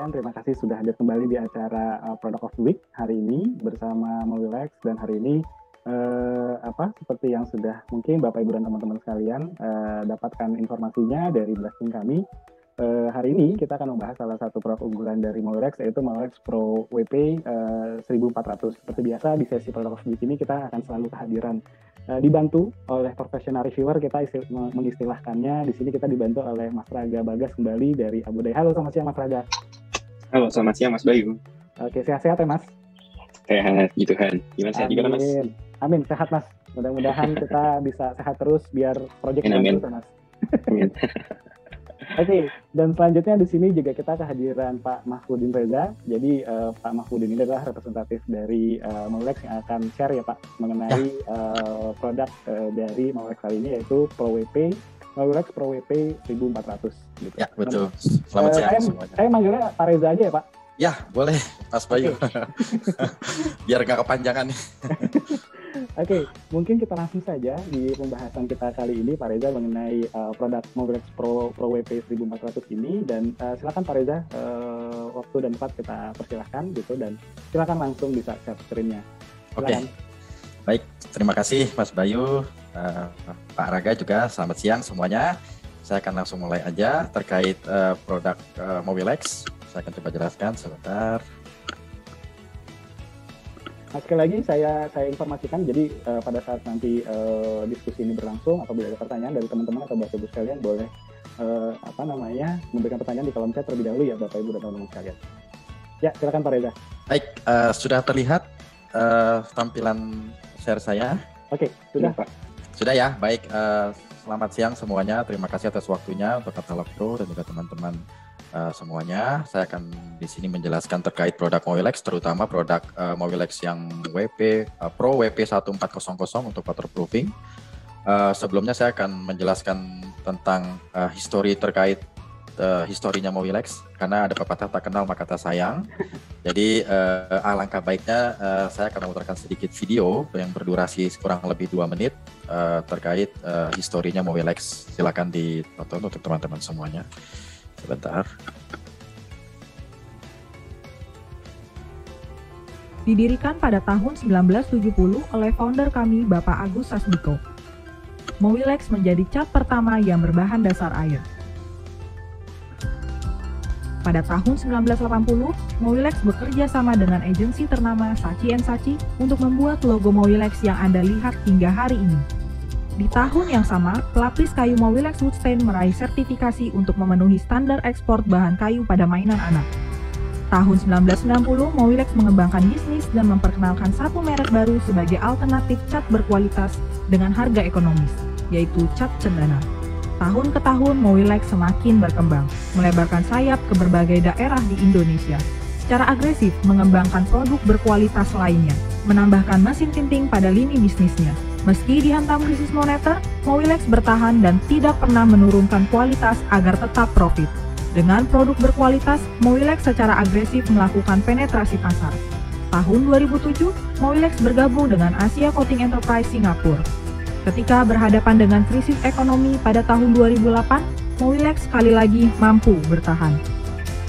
sekalian, terima kasih sudah hadir kembali di acara Product of the Week hari ini bersama Mowilex. Dan hari ini seperti yang sudah mungkin Bapak Ibu dan teman-teman sekalian dapatkan informasinya dari blasting kami. Hari ini kita akan membahas salah satu produk unggulan dari Mowilex, yaitu Mowilex Pro WP 1400. Seperti biasa di sesi Product of the Week ini kita akan selalu kehadiran dibantu oleh profesional reviewer. Kita mengistilahkannya di sini kita dibantu oleh Mas Raga Bagas kembali dari Abu Dhabi. Halo, selamat siang Mas Raga. Halo, selamat siang Mas Bayu. Oke, sehat-sehat ya Mas? Sehat, gitu kan. Gimana sehat juga Mas? Amin, sehat Mas. Mudah-mudahan kita bisa sehat terus biar proyek amin. Terus Mas. Amin. Oke, dan selanjutnya di sini juga kita kehadiran Pak Mahfudin Reza. Jadi Pak Mahfudin ini adalah representatif dari Mowilex yang akan share ya Pak mengenai produk dari Mowilex kali ini, yaitu Pro WP, Mowilex Pro WP 1400. Gitu. Ya, betul. Selamat siang semuanya. Saya manggilnya Pak Reza aja ya Pak? Ya, boleh Mas Bayu. Okay. Biar nggak kepanjangan nih. Oke, mungkin kita langsung saja di pembahasan kita kali ini Pak Reza mengenai produk Mowilex Pro WP 1400 ini. Dan silakan Pak Reza, waktu dan tempat kita persilahkan gitu, dan silakan langsung bisa share screen-nya. Oke, baik, terima kasih Mas Bayu, Pak Raga juga selamat siang semuanya. Saya akan langsung mulai aja terkait produk Mowilex. Saya akan coba jelaskan sebentar. Nah, sekali lagi saya informasikan, jadi pada saat nanti diskusi ini berlangsung, apabila ada pertanyaan dari teman-teman atau Bapak Ibu sekalian, boleh memberikan pertanyaan di kolom chat terlebih dahulu ya Bapak Ibu dan teman-teman sekalian. Ya, silakan Pak Reza. Baik, sudah terlihat tampilan share saya? Oke, sudah Pak. Sudah ya, baik. Selamat siang semuanya, terima kasih atas waktunya untuk Katalog Pro dan juga teman-teman semuanya. Saya akan di sini menjelaskan terkait produk Mowilex, terutama produk Mowilex yang WP Pro WP 1400 untuk waterproofing. Sebelumnya saya akan menjelaskan tentang histori terkait historinya Mowilex, karena ada pepatah tak kenal maka tak sayang. Jadi alangkah baiknya saya akan memutarkan sedikit video yang berdurasi kurang lebih 2 menit terkait historinya Mowilex. Silakan ditonton untuk teman-teman semuanya. Sebentar. Didirikan pada tahun 1970 oleh founder kami, Bapak Agus Sasmiko. Mowilex menjadi cat pertama yang berbahan dasar air. Pada tahun 1980, Mowilex bekerja sama dengan agensi ternama Saatchi & Saatchi untuk membuat logo Mowilex yang Anda lihat hingga hari ini. Di tahun yang sama, pelapis kayu Mowilex Woodstain meraih sertifikasi untuk memenuhi standar ekspor bahan kayu pada mainan anak. Tahun 1990, Mowilex mengembangkan bisnis dan memperkenalkan satu merek baru sebagai alternatif cat berkualitas dengan harga ekonomis, yaitu cat cendana. Tahun ke tahun, Mowilex semakin berkembang, melebarkan sayap ke berbagai daerah di Indonesia. Secara agresif mengembangkan produk berkualitas lainnya, menambahkan mesin tinting pada lini bisnisnya. Meski dihantam krisis moneter, Mowilex bertahan dan tidak pernah menurunkan kualitas agar tetap profit. Dengan produk berkualitas, Mowilex secara agresif melakukan penetrasi pasar. Tahun 2007, Mowilex bergabung dengan Asia Coating Enterprise Singapura. Ketika berhadapan dengan krisis ekonomi pada tahun 2008, Mowilex sekali lagi mampu bertahan.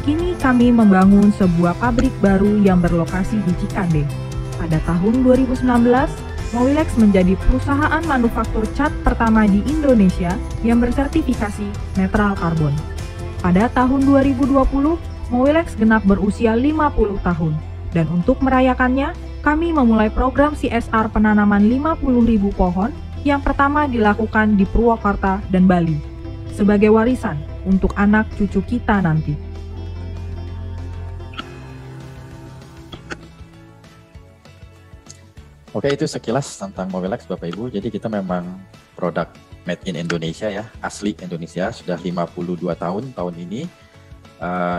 Kini kami membangun sebuah pabrik baru yang berlokasi di Cikande. Pada tahun 2019, Mowilex menjadi perusahaan manufaktur cat pertama di Indonesia yang bersertifikasi netral karbon. Pada tahun 2020, Mowilex genap berusia 50 tahun. Dan untuk merayakannya, kami memulai program CSR penanaman 50.000 pohon yang pertama dilakukan di Purwakarta dan Bali, sebagai warisan untuk anak cucu kita nanti. Oke, itu sekilas tentang Mowilex Bapak Ibu. Jadi kita memang produk made in Indonesia ya, asli Indonesia, sudah 52 tahun ini.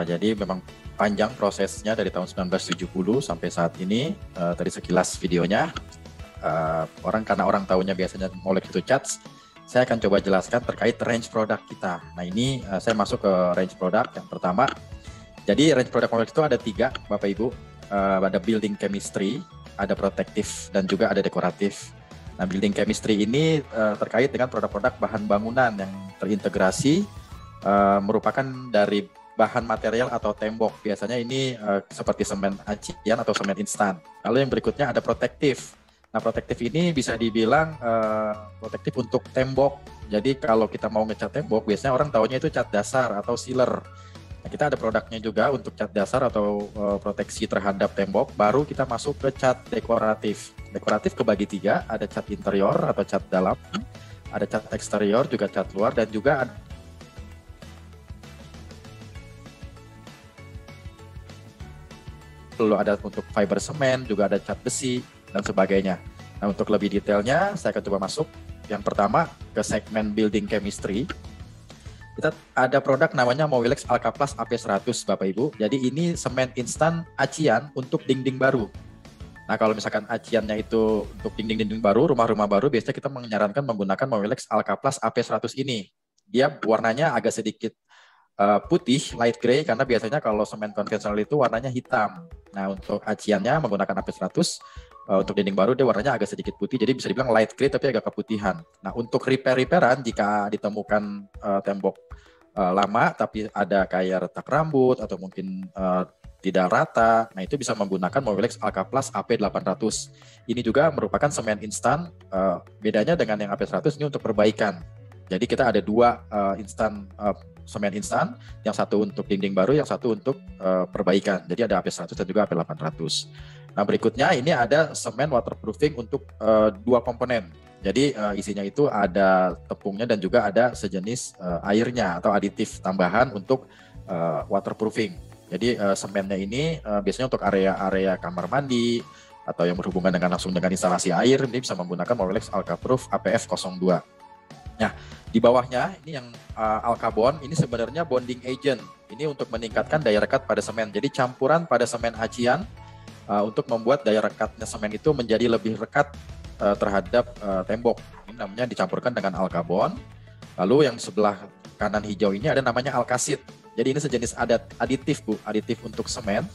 Jadi memang panjang prosesnya dari tahun 1970 sampai saat ini. Tadi sekilas videonya. Karena orang tahunya biasanya Mowilex itu cats, saya akan coba jelaskan terkait range produk kita. Nah ini saya masuk ke range produk yang pertama. Jadi range produk Mowilex itu ada 3 Bapak Ibu. Ada building chemistry, ada protektif, dan juga ada dekoratif. Nah, building chemistry ini terkait dengan produk-produk bahan bangunan yang terintegrasi, merupakan dari bahan material atau tembok. Biasanya ini seperti semen acian atau semen instan. Lalu yang berikutnya ada protektif. Nah, protektif ini bisa dibilang protektif untuk tembok. Jadi kalau kita mau ngecat tembok, biasanya orang taunya itu cat dasar atau sealer. Nah, kita ada produknya juga untuk cat dasar atau proteksi terhadap tembok. Baru kita masuk ke cat dekoratif. Dekoratif kebagi 3, ada cat interior atau cat dalam, ada cat eksterior, juga cat luar, dan juga ada untuk fiber semen, juga ada cat besi, dan sebagainya. Nah, untuk lebih detailnya, saya akan coba masuk. Yang pertama, ke segmen building chemistry. Kita ada produk namanya Mowilex Alcaplas AP100, Bapak Ibu. Jadi ini semen instan acian untuk dinding baru. Nah, kalau misalkan aciannya itu untuk dinding-dinding baru, rumah-rumah baru, biasanya kita menyarankan menggunakan Mowilex Alcaplas AP100 ini. Dia warnanya agak sedikit putih, light gray, karena biasanya kalau semen konvensional itu warnanya hitam. Nah, untuk aciannya menggunakan AP100, untuk dinding baru dia warnanya agak sedikit putih, jadi bisa dibilang light gray tapi agak keputihan. Nah, untuk repair-repairan, jika ditemukan tembok lama tapi ada kayak retak rambut atau mungkin tidak rata, nah itu bisa menggunakan Mowilex Alcaplas AP800. Ini juga merupakan semen instan, bedanya dengan yang AP100 ini untuk perbaikan. Jadi kita ada dua semen instan, yang satu untuk dinding baru, yang satu untuk perbaikan. Jadi ada AP100 dan juga AP800. Nah, berikutnya ini ada semen waterproofing untuk dua komponen. Jadi isinya itu ada tepungnya dan juga ada sejenis airnya atau aditif tambahan untuk waterproofing. Jadi semennya ini biasanya untuk area-area kamar mandi atau yang berhubungan dengan langsung dengan instalasi air, ini bisa menggunakan Mowilex Alcaproof APF02. Nah, di bawahnya ini yang Alcabon, ini sebenarnya bonding agent. Ini untuk meningkatkan daya rekat pada semen. Jadi campuran pada semen acian untuk membuat daya rekatnya semen itu menjadi lebih rekat terhadap tembok. Ini namanya dicampurkan dengan Alcabon. Lalu yang sebelah kanan hijau ini ada namanya Alkasit. Jadi ini sejenis aditif, Bu, aditif untuk semen.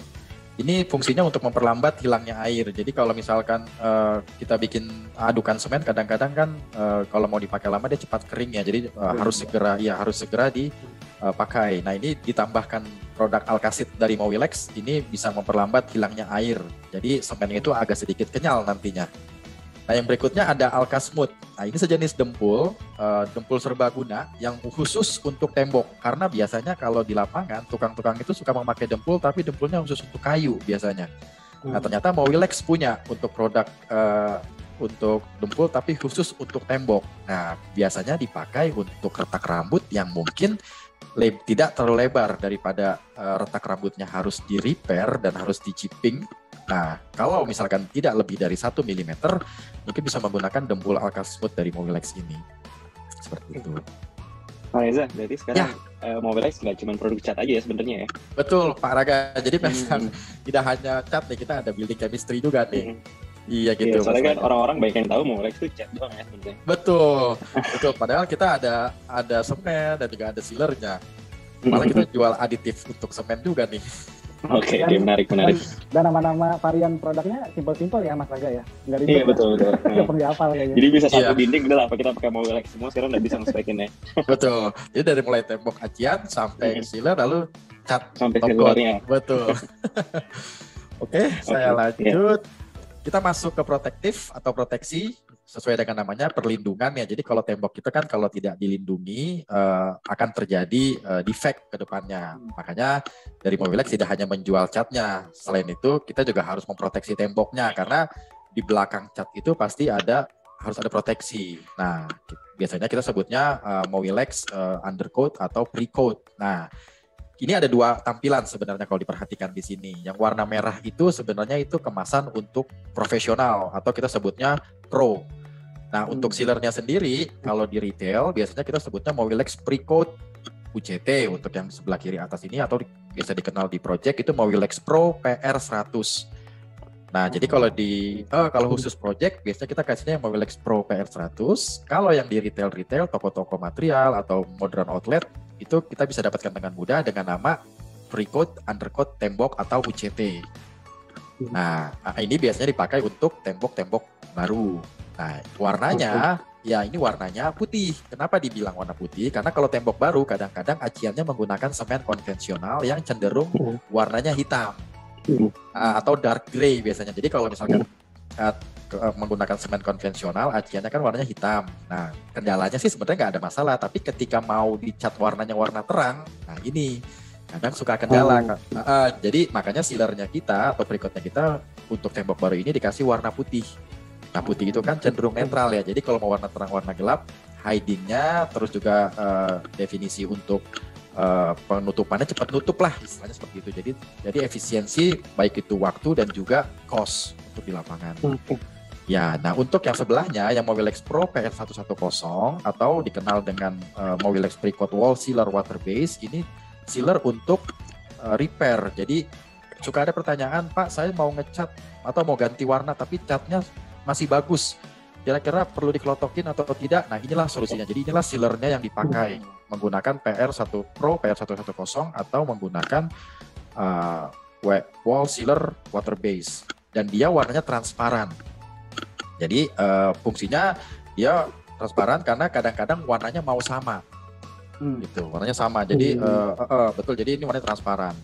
Ini fungsinya untuk memperlambat hilangnya air. Jadi kalau misalkan kita bikin adukan semen, kadang-kadang kan kalau mau dipakai lama dia cepat kering ya. Jadi harus segera dipakai. Nah, ini ditambahkan produk Alkasit dari Mowilex, ini bisa memperlambat hilangnya air. Jadi semennya itu agak sedikit kenyal nantinya. Nah, yang berikutnya ada Alkasmooth. Nah, ini sejenis dempul serbaguna yang khusus untuk tembok. Karena biasanya kalau di lapangan, tukang-tukang itu suka memakai dempul, tapi dempulnya khusus untuk kayu biasanya. Nah, ternyata Mowilex punya untuk produk untuk dempul, tapi khusus untuk tembok. Nah, biasanya dipakai untuk retak rambut yang mungkin tidak terlalu lebar daripada retak rambutnya harus di-repair dan harus di-chipping. Nah, kalau misalkan tidak lebih dari 1 mm, mungkin bisa menggunakan dempul Alkasmooth dari Mowilex ini. Seperti itu. Pak Reza, berarti sekarang Mowilex nggak cuma produk cat aja ya sebenarnya ya? Betul, Pak Raga. Jadi memang tidak hanya cat nih, kita ada building chemistry juga nih. Iya gitu. Soalnya kan orang-orang banyak yang tahu Mowilex itu cat doang ya sebenarnya. Betul. Padahal kita ada semen dan juga ada sealernya. Malah kita jual aditif untuk semen juga nih. Oke, menarik. Dan nama-nama varian produknya simpel-simpel ya, Mas Raga ya? Nggak ribet. Iya, betul. Nggak perlu hafal kayaknya. Jadi bisa satu dinding, udah lah, apa kita pakai Mowilex semua, sekarang udah bisa nge-spekin ya. Betul. Jadi dari mulai tembok acian sampai sealer, lalu cat sampai sealernya. Betul. Oke, saya lanjut. Kita masuk ke protektif atau proteksi, sesuai dengan namanya perlindungan ya. Jadi kalau tembok itu kan kalau tidak dilindungi akan terjadi defect ke depannya. Makanya dari Mowilex tidak hanya menjual catnya. Selain itu kita juga harus memproteksi temboknya karena di belakang cat itu pasti harus ada proteksi. Nah, biasanya kita sebutnya Mowilex undercoat atau pre-coat. Nah, ini ada dua tampilan sebenarnya kalau diperhatikan di sini. Yang warna merah itu sebenarnya itu kemasan untuk profesional atau kita sebutnya pro. Nah, untuk sealernya sendiri, kalau di retail biasanya kita sebutnya Mowilex Pre-Coat UCT untuk yang sebelah kiri atas ini, atau biasa dikenal di project itu Mowilex Pro PR100. Nah, jadi kalau khusus project biasanya kita kasihnya Mowilex Pro PR100. Kalau yang di retail, toko-toko material atau modern outlet, itu kita bisa dapatkan dengan mudah dengan nama Pre-Coat Undercoat Tembok atau UCT. Nah, ini biasanya dipakai untuk tembok-tembok baru. Nah, warnanya ya ini warnanya putih. Kenapa dibilang warna putih? Karena kalau tembok baru kadang-kadang aciannya menggunakan semen konvensional yang cenderung warnanya hitam atau dark gray biasanya. Jadi kalau misalkan menggunakan semen konvensional, aciannya kan warnanya hitam. Nah, kendalanya sih sebenarnya nggak ada masalah, tapi ketika mau dicat warnanya warna terang, nah ini kadang suka kendala. Jadi makanya sealernya kita atau perikotnya kita untuk tembok baru ini dikasih warna putih. Nah, putih itu kan cenderung netral ya. Jadi kalau mau warna terang, warna gelap, hidingnya, terus juga definisi untuk penutupannya cepat nutup lah, istilahnya seperti itu. Jadi efisiensi baik itu waktu dan juga cost untuk di lapangan. Ya, nah untuk yang sebelahnya yang Mowilex Pro PR110 atau dikenal dengan Mowilex Precoat Wall Sealer Water Base, ini sealer untuk repair. Jadi suka ada pertanyaan, Pak, saya mau ngecat atau mau ganti warna tapi catnya masih bagus, kira-kira perlu dikelotokin atau tidak? Nah, inilah solusinya. Jadi inilah sealernya yang dipakai menggunakan PR1 Pro, PR110 atau menggunakan wall sealer water base, dan dia warnanya transparan. Jadi fungsinya dia transparan karena kadang-kadang warnanya mau sama, gitu, warnanya sama. Jadi betul. Jadi ini warnanya transparan.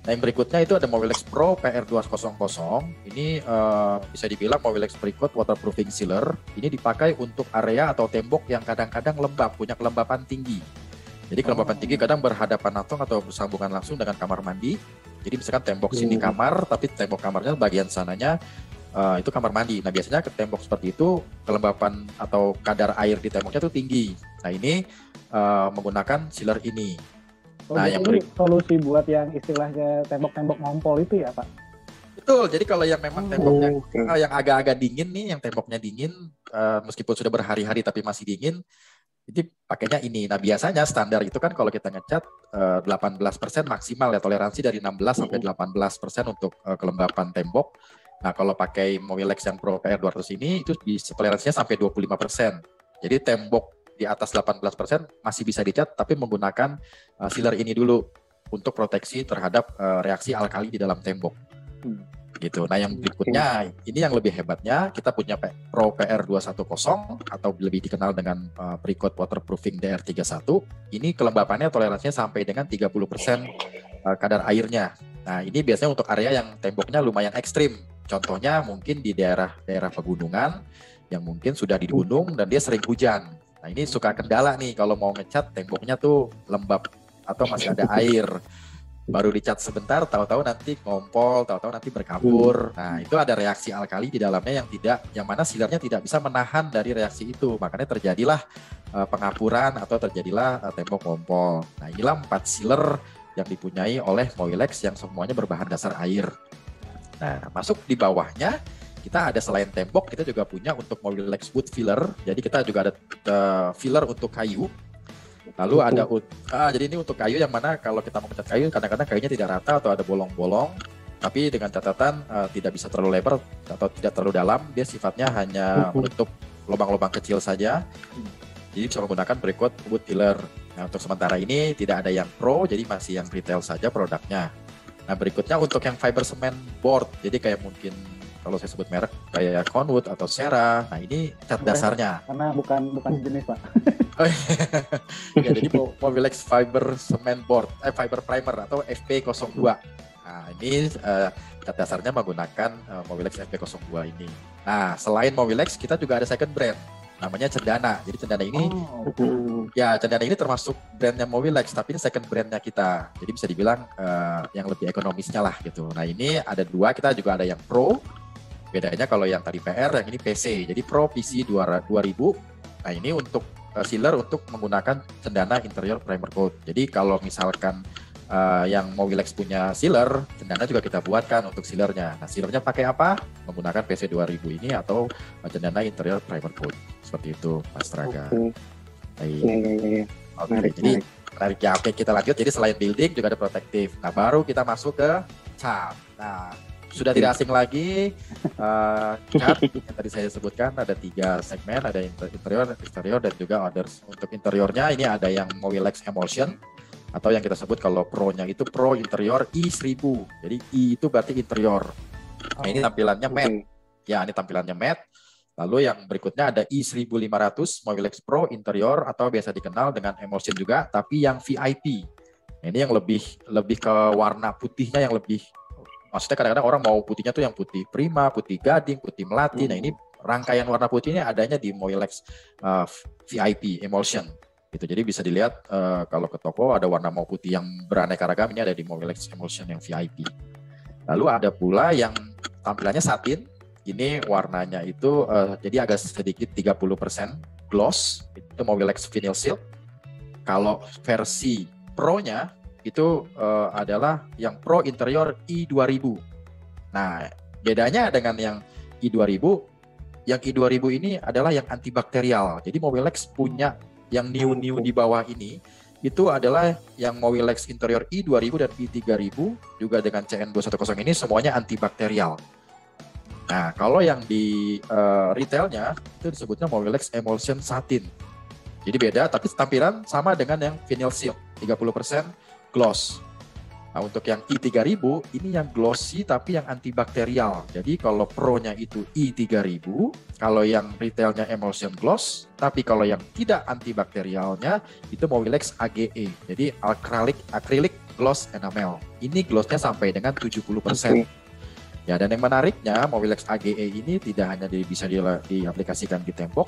Nah, yang berikutnya itu ada Mowilex Pro PR200. Ini bisa dibilang Mowilex Precoat Waterproofing Sealer. Ini dipakai untuk area atau tembok yang kadang-kadang lembab, punya kelembapan tinggi. Jadi kelembapan tinggi kadang berhadapan atau bersambungan langsung dengan kamar mandi. Jadi misalkan tembok sini kamar, tapi tembok kamarnya bagian sananya itu kamar mandi. Nah, biasanya ke tembok seperti itu kelembapan atau kadar air di temboknya itu tinggi. Nah, ini menggunakan sealer ini. Nah, yang solusi buat yang istilahnya tembok-tembok ngompol itu ya, Pak? Betul. Jadi kalau yang memang temboknya yang agak-agak dingin nih, yang temboknya dingin meskipun sudah berhari-hari tapi masih dingin, itu pakainya ini. Nah, biasanya standar itu kan kalau kita ngecat 18% maksimal ya, toleransi dari 16 sampai 18% untuk kelembapan tembok. Nah, kalau pakai Mowilex yang Pro PR200 ini itu toleransinya sampai 25%. Jadi tembok di atas 18% masih bisa dicat, tapi menggunakan sealer ini dulu untuk proteksi terhadap reaksi alkali di dalam tembok. Gitu. Nah, yang berikutnya ini yang lebih hebatnya, kita punya Pro PR210 atau lebih dikenal dengan Precoat Waterproofing DR31. Ini kelembapannya toleransinya sampai dengan 30% kadar airnya. Nah, ini biasanya untuk area yang temboknya lumayan ekstrim. Contohnya mungkin di daerah pegunungan yang mungkin sudah di gunung dan dia sering hujan. Nah, ini suka kendala nih kalau mau ngecat temboknya tuh lembab atau masih ada air. Baru dicat sebentar, tahu-tahu nanti ngompol, tahu-tahu nanti berkabur. Nah, itu ada reaksi alkali di dalamnya yang mana sealernya tidak bisa menahan dari reaksi itu. Makanya terjadilah pengapuran atau terjadilah tembok ngompol. Nah, inilah 4 sealer yang dipunyai oleh Mowilex yang semuanya berbahan dasar air. Nah, masuk di bawahnya kita ada selain tembok, kita juga punya untuk Mowilex wood filler. Jadi kita juga ada filler untuk kayu. Lalu ada jadi ini untuk kayu yang mana kalau kita mau mencat kayu kadang-kadang kayunya tidak rata atau ada bolong-bolong. Tapi dengan catatan tidak bisa terlalu lebar atau tidak terlalu dalam. Dia sifatnya hanya menutup lubang-lubang kecil saja. Jadi bisa menggunakan Precoat wood filler. Nah, untuk sementara ini tidak ada yang pro, jadi masih yang retail saja produknya. Nah, berikutnya untuk yang fiber cement board. Jadi kayak mungkin kalau saya sebut merek kayak Conwood atau Sera. Nah, ini cat dasarnya. Karena bukan jenis, Pak. Ya, jadi Mowilex Fiber Cement Board, Fiber Primer atau FP02. Nah, ini cat dasarnya menggunakan Mowilex FP02 ini. Nah, selain Mowilex, kita juga ada second brand, namanya Cendana. Jadi Cendana ini, Cendana ini termasuk brandnya Mowilex, tapi ini second brandnya kita. Jadi bisa dibilang yang lebih ekonomisnya lah gitu. Nah, ini ada 2, kita juga ada yang Pro. Bedanya kalau yang tadi PR, yang ini PC. Jadi Pro PC 2000. Nah, ini untuk sealer untuk menggunakan Cendana interior primer coat. Jadi kalau misalkan yang Mowilex punya sealer, Cendana juga kita buatkan untuk sealernya. Nah, sealernya pakai apa? Menggunakan PC 2000 ini atau Cendana interior primer coat. Seperti itu, Mas Traga. Iya. Oke, jadi menarik ya. Oke, kita lanjut. Jadi selain building juga ada protektif. Nah, baru kita masuk ke cat. Nah, sudah tidak asing lagi, cat yang tadi saya sebutkan ada 3 segmen, ada interior, eksterior, dan juga others. Untuk interiornya ini ada yang Mowilex Emulsion, atau yang kita sebut kalau pro-nya itu Pro Interior I1000. Jadi I itu berarti interior. Nah, ini tampilannya matte. Ya, ini tampilannya matte. Lalu yang berikutnya ada i1500 Mobilex Pro Interior atau biasa dikenal dengan Emulsion juga, tapi yang VIP. Ini yang lebih ke warna putihnya yang lebih, maksudnya kadang-kadang orang mau putihnya tuh yang putih prima, putih gading, putih melati. Nah ini rangkaian warna putihnya adanya di Mobilex VIP Emulsion. Gitu. Jadi bisa dilihat kalau ke toko ada warna mau putih yang beraneka ragam, ini ada di Mobilex Emulsion yang VIP. Lalu ada pula yang tampilannya satin. Ini warnanya itu jadi agak sedikit 30% gloss, itu Mobilex Vinyl Silk. Kalau versi Pro-nya itu adalah yang Pro Interior i2000. Nah, bedanya dengan yang i2000, yang i2000 ini adalah yang antibakterial. Jadi Mobilex punya yang new di bawah ini, itu adalah yang Mobilex Interior i2000 dan i3000, juga dengan CN210 ini semuanya antibakterial. Nah, kalau yang di retailnya itu disebutnya Mobilex Emulsion Satin. Jadi beda, tapi tampilan sama dengan yang Vinyl Silk, 30% gloss. Nah, untuk yang i3000 ini yang glossy tapi yang antibakterial. Jadi kalau Pro-nya itu i3000, kalau yang retailnya Emulsion Gloss, tapi kalau yang tidak antibakterialnya itu Mobilex AGE. Jadi Acrylic Gloss Enamel. Ini glossnya sampai dengan 70%. Ya, dan yang menariknya Mobilex AGE ini tidak hanya bisa diaplikasikan di tembok,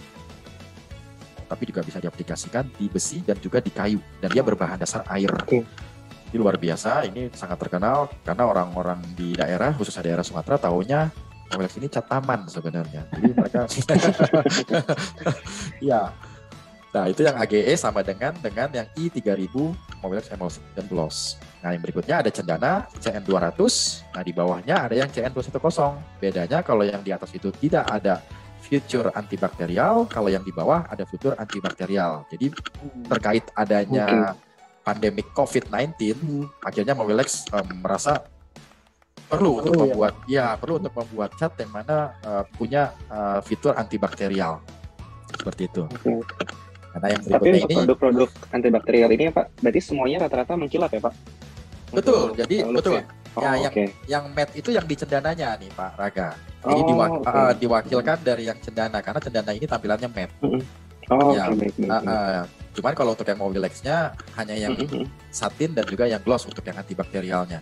tapi juga bisa diaplikasikan di besi dan juga di kayu, dan dia berbahan dasar air. Ini luar biasa, ini sangat terkenal karena orang-orang di daerah, khususnya daerah Sumatera, taunya Mobilex ini cat taman sebenarnya. Jadi mereka ya. Nah, itu yang AGE sama dengan yang i3000 Mobilex Emulsion Gloss. Nah, yang berikutnya ada cendana CN200. Nah, di bawahnya ada yang CN210. Bedanya kalau yang di atas itu tidak ada fitur antibakterial, kalau yang di bawah ada fitur antibakterial. Jadi terkait adanya pandemik COVID-19, akhirnya Mobilex merasa perlu untuk membuat cat yang mana punya fitur antibakterial. Seperti itu. Karena yang tapi untuk produk-produk antibakterial ini ya Pak, berarti semuanya rata-rata mengkilap ya Pak? Betul, jadi betul. Ya? Yang matte itu yang di cendananya nih Pak Raga. Jadi diwakilkan dari yang cendana, karena cendana ini tampilannya matte. Cuman kalau untuk yang Mobilex-nya hanya yang satin dan juga yang gloss untuk yang antibakterialnya.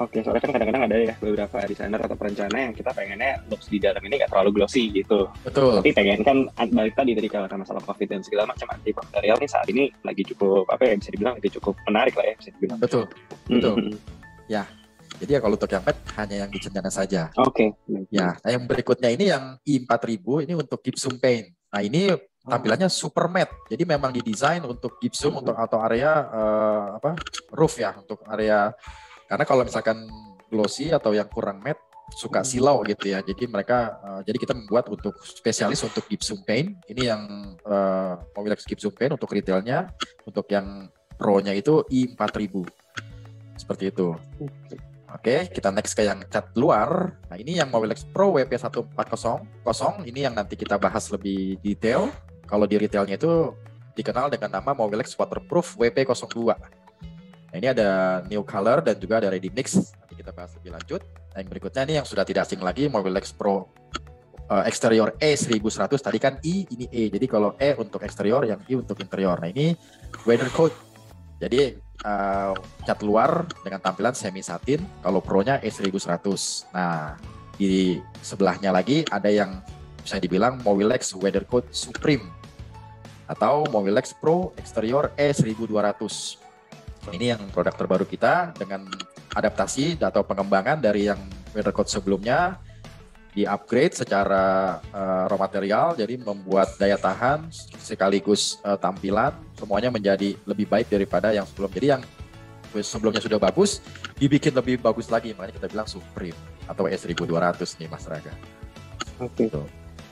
Oke, soalnya kan kadang-kadang ada ya beberapa desainer atau perencana yang kita pengennya looks di dalam ini nggak terlalu glossy gitu. Betul. Tapi pengen kan balik tadi kalau masalah COVID dan segala macam antibakterial nih saat ini lagi cukup bisa dibilang lagi cukup menarik lah ya bisa dibilang. Betul. Ya. Jadi ya kalau untuk yang matte hanya yang di cendana saja. Oke. Ya, nah yang berikutnya ini yang i4000 ini untuk gypsum paint. Nah ini tampilannya super matte. Jadi memang didesain untuk gypsum untuk atau area roof ya, untuk area. Karena kalau misalkan glossy atau yang kurang matte suka silau gitu ya. Jadi jadi kita membuat untuk spesialis untuk gypsum paint. Ini yang Mobilex gypsum paint untuk retailnya. Untuk yang Pro-nya itu i4000. Seperti itu. Oke, kita next ke yang cat luar. Nah, ini yang Mobilex Pro WP1400. Ini yang nanti kita bahas lebih detail. Kalau di retailnya itu dikenal dengan nama Mobilex Waterproof WP02. Nah, ini ada new color dan juga ada ready mix. Nanti kita bahas lebih lanjut. Nah, yang berikutnya ini yang sudah tidak asing lagi, Mobilex Pro eksterior E1100. Tadi kan I, ini E. Jadi kalau E untuk eksterior, yang I untuk interior. Nah, ini weather coat. Jadi cat luar dengan tampilan semi satin. Kalau Pro-nya E1100. Nah, di sebelahnya lagi ada yang bisa dibilang Mobilex Weather Coat Supreme atau Mobilex Pro Exterior E1200. Ini yang produk terbaru kita dengan adaptasi atau pengembangan dari yang weather coat sebelumnya, di-upgrade secara raw material, jadi membuat daya tahan sekaligus tampilan semuanya menjadi lebih baik daripada yang sebelum. Jadi yang sebelumnya sudah bagus, dibikin lebih bagus lagi, makanya kita bilang Supreme atau S1200 nih Mas Raga. Oke.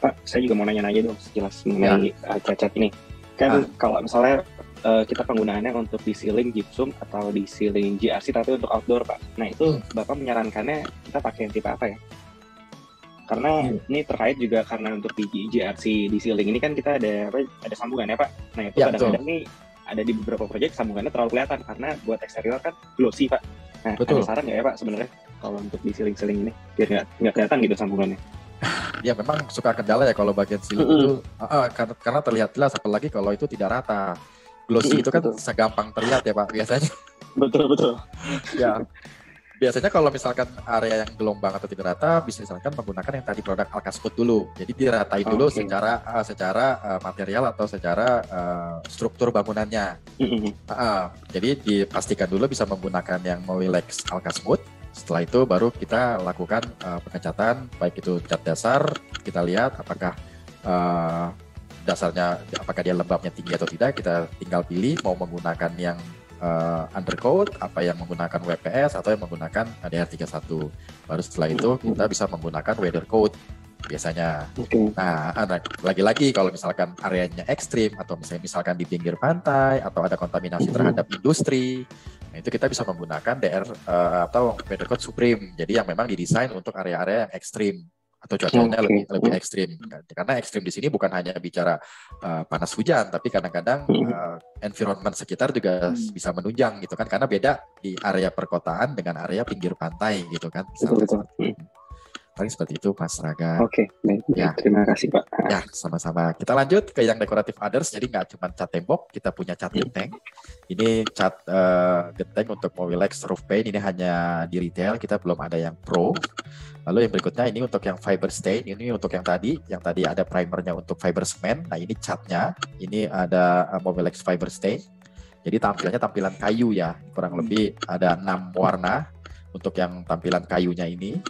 Pak, saya juga mau nanya-nanya dong sejelas mengenai cat ini. Kan kalau misalnya kita penggunaannya untuk di ceiling gypsum atau di ceiling GRC tapi untuk outdoor Pak. Nah itu Bapak menyarankannya kita pakai yang tipe apa ya? Karena ini terkait juga karena untuk di GRC di ceiling ini kan kita ada sambungannya Pak. Nah itu kadang-kadang nih ada di beberapa proyek sambungannya terlalu kelihatan karena buat eksterior kan glossy Pak. Nah ada saran nggak ya Pak sebenarnya kalau untuk di ceiling ini biar nggak kelihatan gitu sambungannya? Ya memang suka kendala ya kalau bagian sealing itu, karena terlihat jelas, apalagi kalau itu tidak rata. Glossy itu kan betul. segampang terlihat ya Pak biasanya. Betul. Ya, biasanya kalau misalkan area yang gelombang atau tidak rata, bisa misalkan menggunakan yang tadi produk Alkasmooth dulu. Jadi diratain dulu secara material atau secara struktur bangunannya. Jadi dipastikan dulu bisa menggunakan yang Mowilex Alkasmooth. Setelah itu baru kita lakukan pengecatan, baik itu cat dasar, kita lihat apakah dasarnya, apakah dia lembabnya tinggi atau tidak, kita tinggal pilih mau menggunakan yang undercoat, apa yang menggunakan WPS atau yang menggunakan DR31. Baru setelah itu kita bisa menggunakan weather coat biasanya. Nah, lagi-lagi kalau misalkan areanya ekstrim atau misalkan di pinggir pantai atau ada kontaminasi terhadap industri, nah itu kita bisa menggunakan DR atau weather coat Supreme. Jadi yang memang didesain untuk area-area yang ekstrim atau cuacanya lebih ekstrim. Karena ekstrim di sini bukan hanya bicara panas hujan, tapi kadang-kadang environment sekitar juga bisa menunjang gitu kan, karena beda di area perkotaan dengan area pinggir pantai gitu kan. Betul. Paling seperti itu Mas Raga. Oke, baik. Ya. Terima kasih Pak. Ya, sama-sama. Kita lanjut ke yang decorative others. Jadi nggak cuma cat tembok, kita punya cat genteng. Ini cat genteng untuk Mowilex roof paint. Ini hanya di retail, kita belum ada yang pro. Lalu yang berikutnya ini untuk yang fiber stain. Ini untuk yang tadi ada primernya untuk fiber cement. Nah ini catnya, ini ada Mowilex fiber stain. Jadi tampilan kayu ya, kurang lebih ada 6 warna untuk yang tampilan kayunya ini.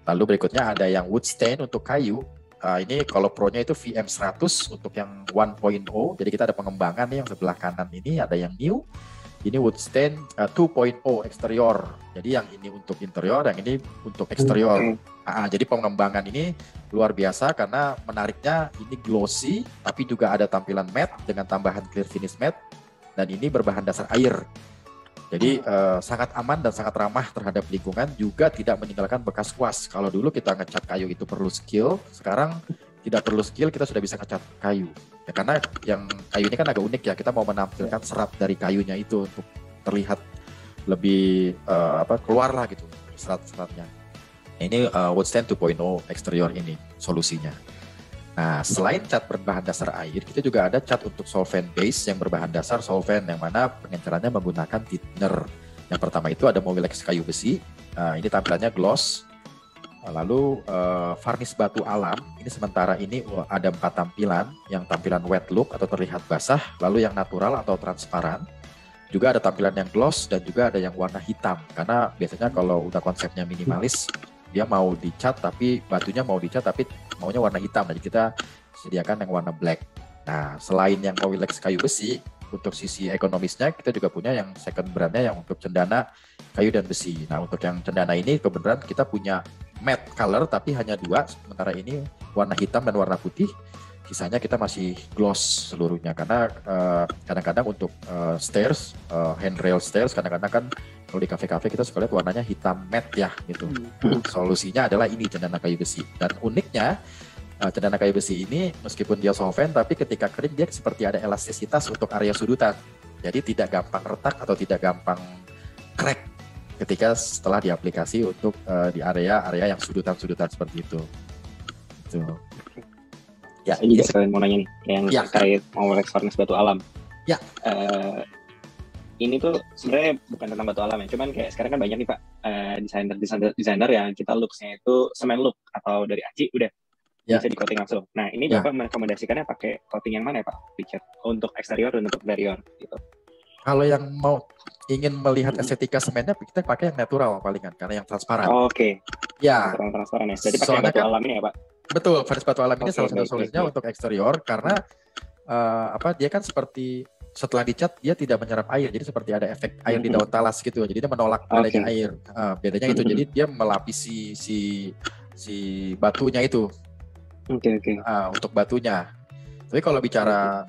Lalu berikutnya ada yang wood stain untuk kayu. Ini kalau pro-nya itu VM100 untuk yang 1.0. Jadi kita ada pengembangan nih yang sebelah kanan ini ada yang new. Ini wood stain 2.0 eksterior. Jadi yang ini untuk interior, yang ini untuk eksterior. Jadi pengembangan ini luar biasa karena menariknya ini glossy, tapi juga ada tampilan matte dengan tambahan clear finish matte. Dan ini berbahan dasar air. Jadi sangat aman dan sangat ramah terhadap lingkungan, juga tidak meninggalkan bekas kuas. Kalau dulu kita ngecat kayu itu perlu skill, sekarang tidak perlu skill, kita sudah bisa ngecat kayu. Ya, karena yang kayu ini kan agak unik ya, kita mau menampilkan serat dari kayunya itu untuk terlihat lebih keluar lah gitu serat-seratnya. Ini wood stain 2.0 eksterior ini solusinya. Nah, selain cat berbahan dasar air, kita juga ada cat untuk solvent base yang berbahan dasar solvent, yang mana pengencerannya menggunakan thinner. Yang pertama itu ada Mowilex kayu besi, ini tampilannya gloss. Lalu varnish batu alam, ini sementara ini ada 4 tampilan, yang tampilan wet look atau terlihat basah, lalu yang natural atau transparan. Juga ada tampilan yang gloss dan juga ada yang warna hitam, karena biasanya kalau udah konsepnya minimalis, dia mau dicat tapi batunya mau dicat tapi maunya warna hitam, jadi kita sediakan yang warna black. Nah, selain yang Mowilex kayu besi, untuk sisi ekonomisnya kita juga punya yang second brandnya yang untuk cendana kayu dan besi. Nah, untuk yang cendana ini kebetulan kita punya matte color tapi hanya 2, sementara ini warna hitam dan warna putih. Sisanya kita masih gloss seluruhnya karena kadang-kadang untuk stairs, handrail stairs kadang-kadang kan kalau di kafe-kafe kita suka lihat warnanya hitam matte ya gitu. Solusinya adalah ini cendana kayu besi. Dan uniknya cendana kayu besi ini meskipun dia solvent tapi ketika kering dia seperti ada elastisitas untuk area sudutan. Jadi tidak gampang retak atau tidak gampang crack ketika setelah diaplikasi untuk di area-area yang sudutan-sudutan seperti itu. Gitu. Ya, ini juga sekalian mau nanya nih yang terkait Mowilex varnish batu alam. Ya. Ini tuh sebenarnya bukan tentang batu alam ya, cuman kayak sekarang kan banyak nih Pak desainer yang kita looks-nya itu cement look atau dari aci udah bisa di coating langsung. Nah ini Bapak merekomendasikannya pakai coating yang mana ya Pak Richard? Untuk eksterior dan untuk interior gitu. Kalau yang mau ingin melihat estetika semennya kita pakai yang natural palingan karena yang transparan. Oke. Ya. Transparan ya. Jadi pakai batu alam ini ya Pak? Betul, varnish batu alam ini salah satu solusinya untuk eksterior karena dia kan seperti setelah dicat dia tidak menyerap air, jadi seperti ada efek air di daun talas gitu, jadi dia menolak adanya air. Bedanya itu, jadi dia melapisi si batunya itu. Untuk batunya. Tapi kalau bicara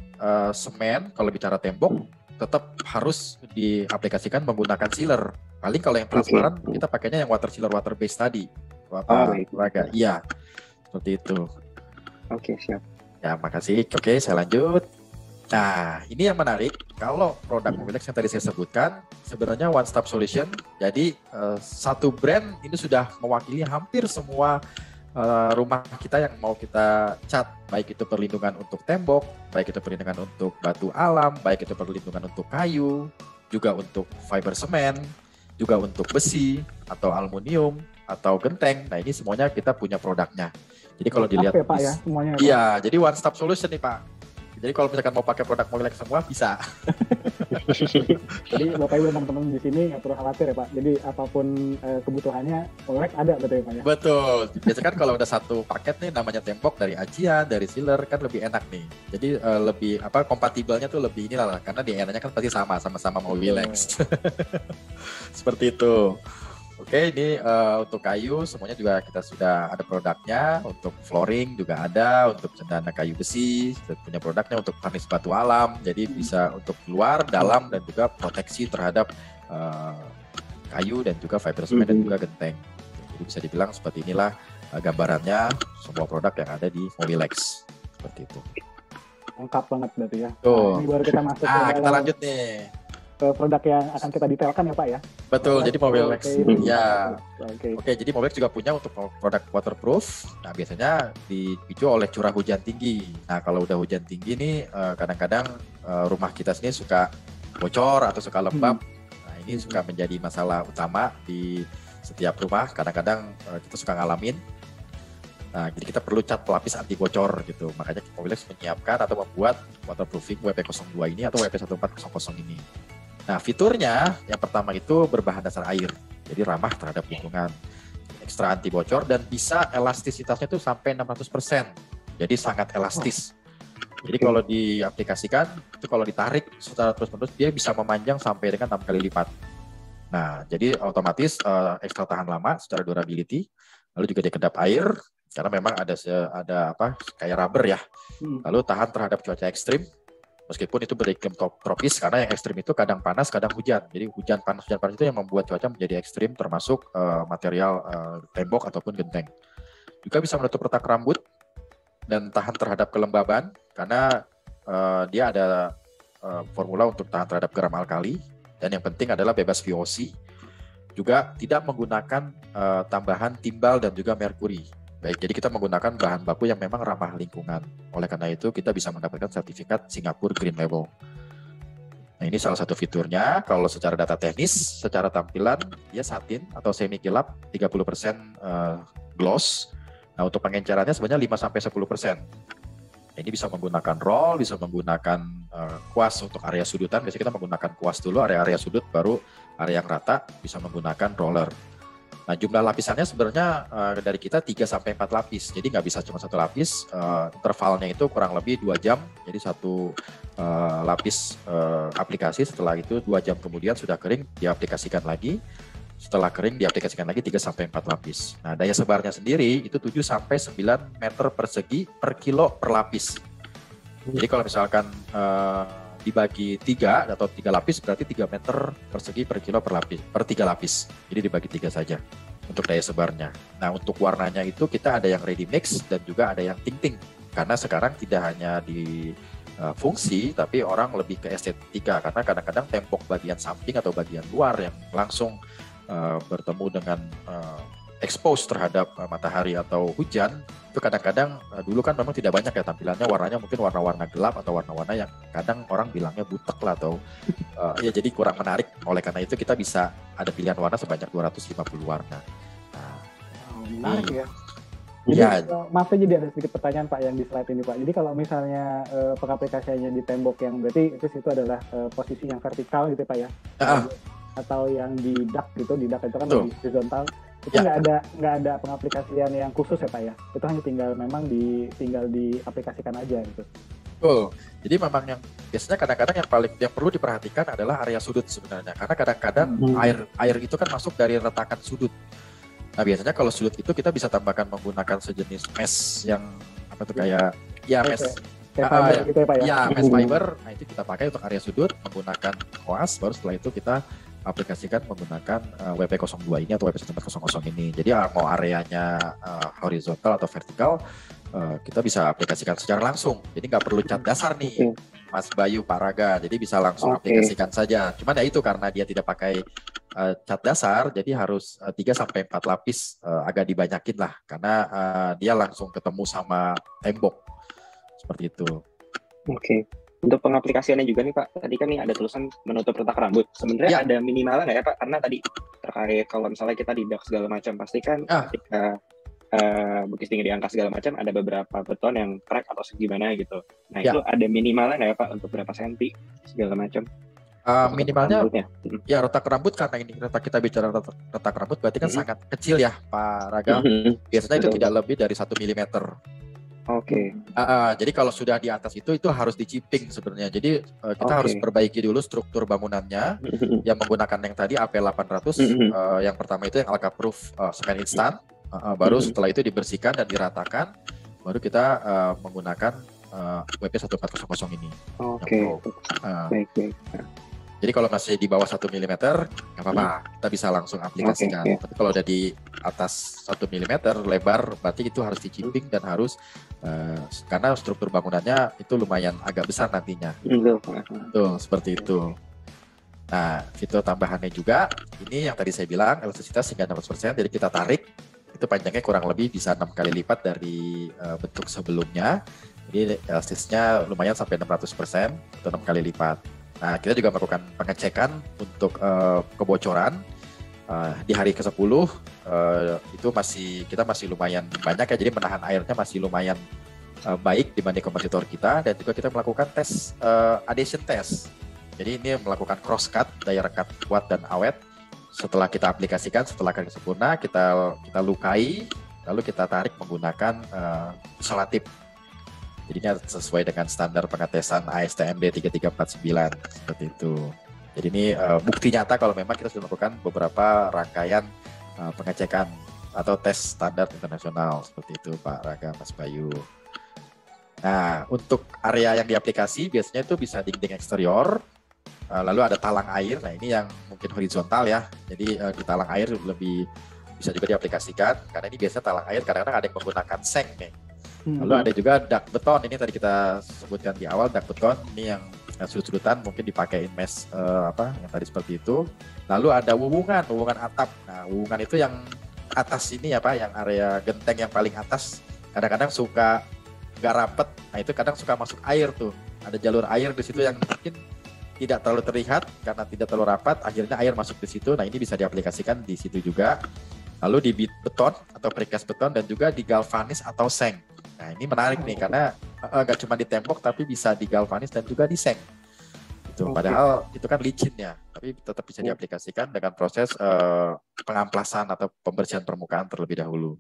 semen, kalau bicara tembok, tetap harus diaplikasikan menggunakan sealer. Paling kalau yang transparan kita pakainya yang water sealer, water base tadi. Iya, seperti itu. Oke, siap. Ya, makasih. Oke, saya lanjut. Nah, ini yang menarik. Kalau produk Mowilex yang tadi saya sebutkan, sebenarnya one stop solution. Jadi satu brand ini sudah mewakili hampir semua rumah kita yang mau kita cat, baik itu perlindungan untuk tembok, baik itu perlindungan untuk batu alam, baik itu perlindungan untuk kayu, juga untuk fiber semen, juga untuk besi atau aluminium atau genteng. Nah ini semuanya kita punya produknya. Jadi kalau dilihat, ya, Pak, ya, semuanya. Iya, jadi one stop solution nih Pak. Jadi kalau misalkan mau pakai produk Mowilex semua bisa. Jadi Bapak Ibu teman-teman di sini nggak perlu khawatir ya Pak. Jadi apapun kebutuhannya Mowilex ada betul ya Pak ya. Betul. Biasanya kan kalau udah satu paket nih namanya tembok dari Ajian, dari Sealer kan lebih enak nih. Jadi lebih kompatibelnya tuh lebih inilah karena DNA-nya kan pasti sama-sama Mowilex. Seperti itu. Oke, ini untuk kayu semuanya juga kita sudah ada produknya. Untuk flooring juga ada, untuk cendana kayu besi, kita punya produknya untuk farnis batu alam. Jadi bisa untuk luar, dalam, dan juga proteksi terhadap kayu dan juga fiber semen dan juga genteng. Jadi bisa dibilang seperti inilah gambarannya semua produk yang ada di Mowilex. Seperti itu. Lengkap banget berarti ya. Tuh. Nah, ini baru kita masuk kita lanjut nih. Produk yang akan kita detailkan ya Pak ya. Betul, jadi Mowilex ya. Oke, jadi Mowilex juga punya untuk produk waterproof. Nah, biasanya dipicu oleh curah hujan tinggi. Nah, kalau udah hujan tinggi nih kadang-kadang rumah kita sini suka bocor atau suka lembab. Nah, ini suka menjadi masalah utama di setiap rumah. Kadang-kadang kita suka ngalamin. Nah, jadi kita perlu cat pelapis anti bocor gitu. Makanya Mowilex menyiapkan atau membuat waterproofing WP02 ini atau WP1400 ini. Nah, fiturnya yang pertama itu berbahan dasar air, jadi ramah terhadap lingkungan, ekstra anti bocor, dan bisa elastisitasnya itu sampai 600%, jadi sangat elastis. Jadi kalau diaplikasikan, itu kalau ditarik secara terus-menerus, dia bisa memanjang sampai dengan 6 kali lipat. Nah, jadi otomatis ekstra tahan lama secara durability, lalu juga dia kedap air, karena memang ada kayak rubber ya, lalu tahan terhadap cuaca ekstrim. Meskipun itu beriklim tropis, karena yang ekstrim itu kadang panas, kadang hujan. Jadi hujan panas itu yang membuat cuaca menjadi ekstrim, termasuk material tembok ataupun genteng. Juga bisa menutup retak rambut dan tahan terhadap kelembaban, karena dia ada formula untuk tahan terhadap garam alkali. Dan yang penting adalah bebas VOC. Juga tidak menggunakan tambahan timbal dan juga merkuri. Baik, jadi kita menggunakan bahan baku yang memang ramah lingkungan. Oleh karena itu, kita bisa mendapatkan sertifikat Singapura Green Label. Nah, ini salah satu fiturnya. Kalau secara data teknis, secara tampilan, dia satin atau semi kilap, 30% gloss. Nah, untuk pengencerannya sebenarnya 5-10%. Ini bisa menggunakan roll, bisa menggunakan kuas untuk area sudutan. Biasanya kita menggunakan kuas dulu, area-area sudut, baru area yang rata, bisa menggunakan roller. Nah, jumlah lapisannya sebenarnya dari kita 3-4 lapis, jadi nggak bisa cuma satu lapis. Intervalnya itu kurang lebih 2 jam, jadi satu lapis aplikasi, setelah itu 2 jam kemudian sudah kering, diaplikasikan lagi. Setelah kering, diaplikasikan lagi 3-4 lapis. Nah, daya sebarnya sendiri itu 7-9 meter persegi per kilo per lapis. Jadi kalau misalkan dibagi 3 atau 3 lapis berarti 3 meter persegi per kilo per 3 lapis. Jadi dibagi 3 saja untuk daya sebarnya. Nah, untuk warnanya itu kita ada yang ready mix dan juga ada yang tinting. Karena sekarang tidak hanya di fungsi, tapi orang lebih ke estetika. Karena kadang-kadang tembok bagian samping atau bagian luar yang langsung bertemu dengan expose terhadap matahari atau hujan, itu kadang-kadang dulu kan memang tidak banyak ya tampilannya, warnanya mungkin warna-warna gelap atau warna-warna yang kadang orang bilangnya butek lah atau ya jadi kurang menarik. Oleh karena itu kita bisa ada pilihan warna sebanyak 250 warna. Nah, menarik ya. Jadi maaf aja, jadi ada sedikit pertanyaan Pak yang di slide ini Pak. Jadi kalau misalnya pengaplikasiannya di tembok yang berarti itu adalah posisi yang vertikal gitu Pak ya, atau yang di duct gitu, di duct itu kan lebih horizontal. Itu nggak ada pengaplikasian yang khusus ya Pak ya, itu hanya tinggal diaplikasikan aja gitu. Jadi memang yang biasanya kadang-kadang yang perlu diperhatikan adalah area sudut sebenarnya, karena kadang-kadang air itu kan masuk dari retakan sudut. Nah, biasanya kalau sudut itu kita bisa tambahkan menggunakan sejenis mesh yang kayak mesh fiber gitu ya Pak ya. Mesh fiber. Nah, itu kita pakai untuk area sudut menggunakan koas, baru setelah itu kita aplikasikan menggunakan WP02 ini atau WP1400 ini. Jadi mau areanya horizontal atau vertikal, kita bisa aplikasikan secara langsung. Jadi nggak perlu cat dasar nih, Mas Bayu, Pak Raga. Jadi bisa langsung aplikasikan saja. Cuman ya itu karena dia tidak pakai cat dasar, jadi harus 3-4 lapis agak dibanyakin lah, karena dia langsung ketemu sama tembok seperti itu. Oke. Untuk pengaplikasiannya juga nih Pak, tadi kan nih ada tulisan menutup retak rambut. Sebenarnya ada minimalnya nggak ya Pak? Karena tadi terkait kalau misalnya kita didak segala macam, pasti kan ketika bukis tinggi diangkat segala macam, ada beberapa beton yang crack atau segimana gitu. Nah itu ada minimalnya nggak ya Pak untuk berapa senti segala macam? Minimalnya ya retak rambut, karena ini kita bicara retak rambut berarti kan sangat kecil ya Pak Raga. Biasanya itu tidak lebih dari 1 mm. Oke. Jadi kalau sudah di atas itu harus dicipping sebenarnya. Jadi kita harus perbaiki dulu struktur bangunannya yang menggunakan yang tadi AP800. Yang pertama itu yang Alcaproof semen instan. Baru setelah itu dibersihkan dan diratakan, baru kita menggunakan WP1400 ini. Oke. Baik. Jadi kalau masih di bawah 1 mm nggak apa-apa, kita bisa langsung aplikasikan. Tapi kalau udah di atas 1 mm lebar, berarti itu harus dicipping dan harus karena struktur bangunannya itu lumayan agak besar nantinya. Betul, seperti itu. Nah, fitur tambahannya juga, ini yang tadi saya bilang, elastisitas hingga 600%, jadi kita tarik, itu panjangnya kurang lebih bisa 6 kali lipat dari bentuk sebelumnya. Jadi elastisnya lumayan sampai 600% atau 6 kali lipat. Nah, kita juga melakukan pengecekan untuk kebocoran di hari ke-10 itu kita masih lumayan banyak ya, jadi menahan airnya masih lumayan baik dibanding kompetitor kita, dan juga kita melakukan tes adhesion test. Jadi ini melakukan cross cut, daya rekat kuat dan awet. Setelah kita aplikasikan, setelah kering sempurna, kita lukai, lalu kita tarik menggunakan isolatif. Jadinya sesuai dengan standar pengetesan ASTM D3349 seperti itu. Jadi ini bukti nyata kalau memang kita sudah melakukan beberapa rangkaian pengecekan atau tes standar internasional seperti itu Pak Raga, Mas Bayu. Nah, untuk area yang diaplikasi biasanya itu bisa dinding eksterior, lalu ada talang air. Nah, ini yang mungkin horizontal ya. Jadi di talang air lebih bisa juga diaplikasikan, karena ini biasanya talang air kadang-kadang ada yang menggunakan seng nih. Lalu ada juga dak beton, ini tadi kita sebutkan di awal, dak beton ini yang sudut-sudutan mungkin dipakai mesh yang tadi seperti itu. Lalu ada wuwungan atap. Nah, wuwungan itu yang atas ini ya Pak, yang area genteng yang paling atas kadang-kadang suka nggak rapet. Nah, itu kadang suka masuk air tuh. Ada jalur air di situ yang mungkin tidak terlalu terlihat karena tidak terlalu rapat, akhirnya air masuk di situ. Nah, ini bisa diaplikasikan di situ juga. Lalu di beton atau precast beton dan juga di galvanis atau seng. Nah, ini menarik nih karena nggak cuma di tembok tapi bisa di galvanis dan juga di seng. Itu padahal itu kan licin ya, tapi tetap bisa diaplikasikan dengan proses pengamplasan atau pembersihan permukaan terlebih dahulu.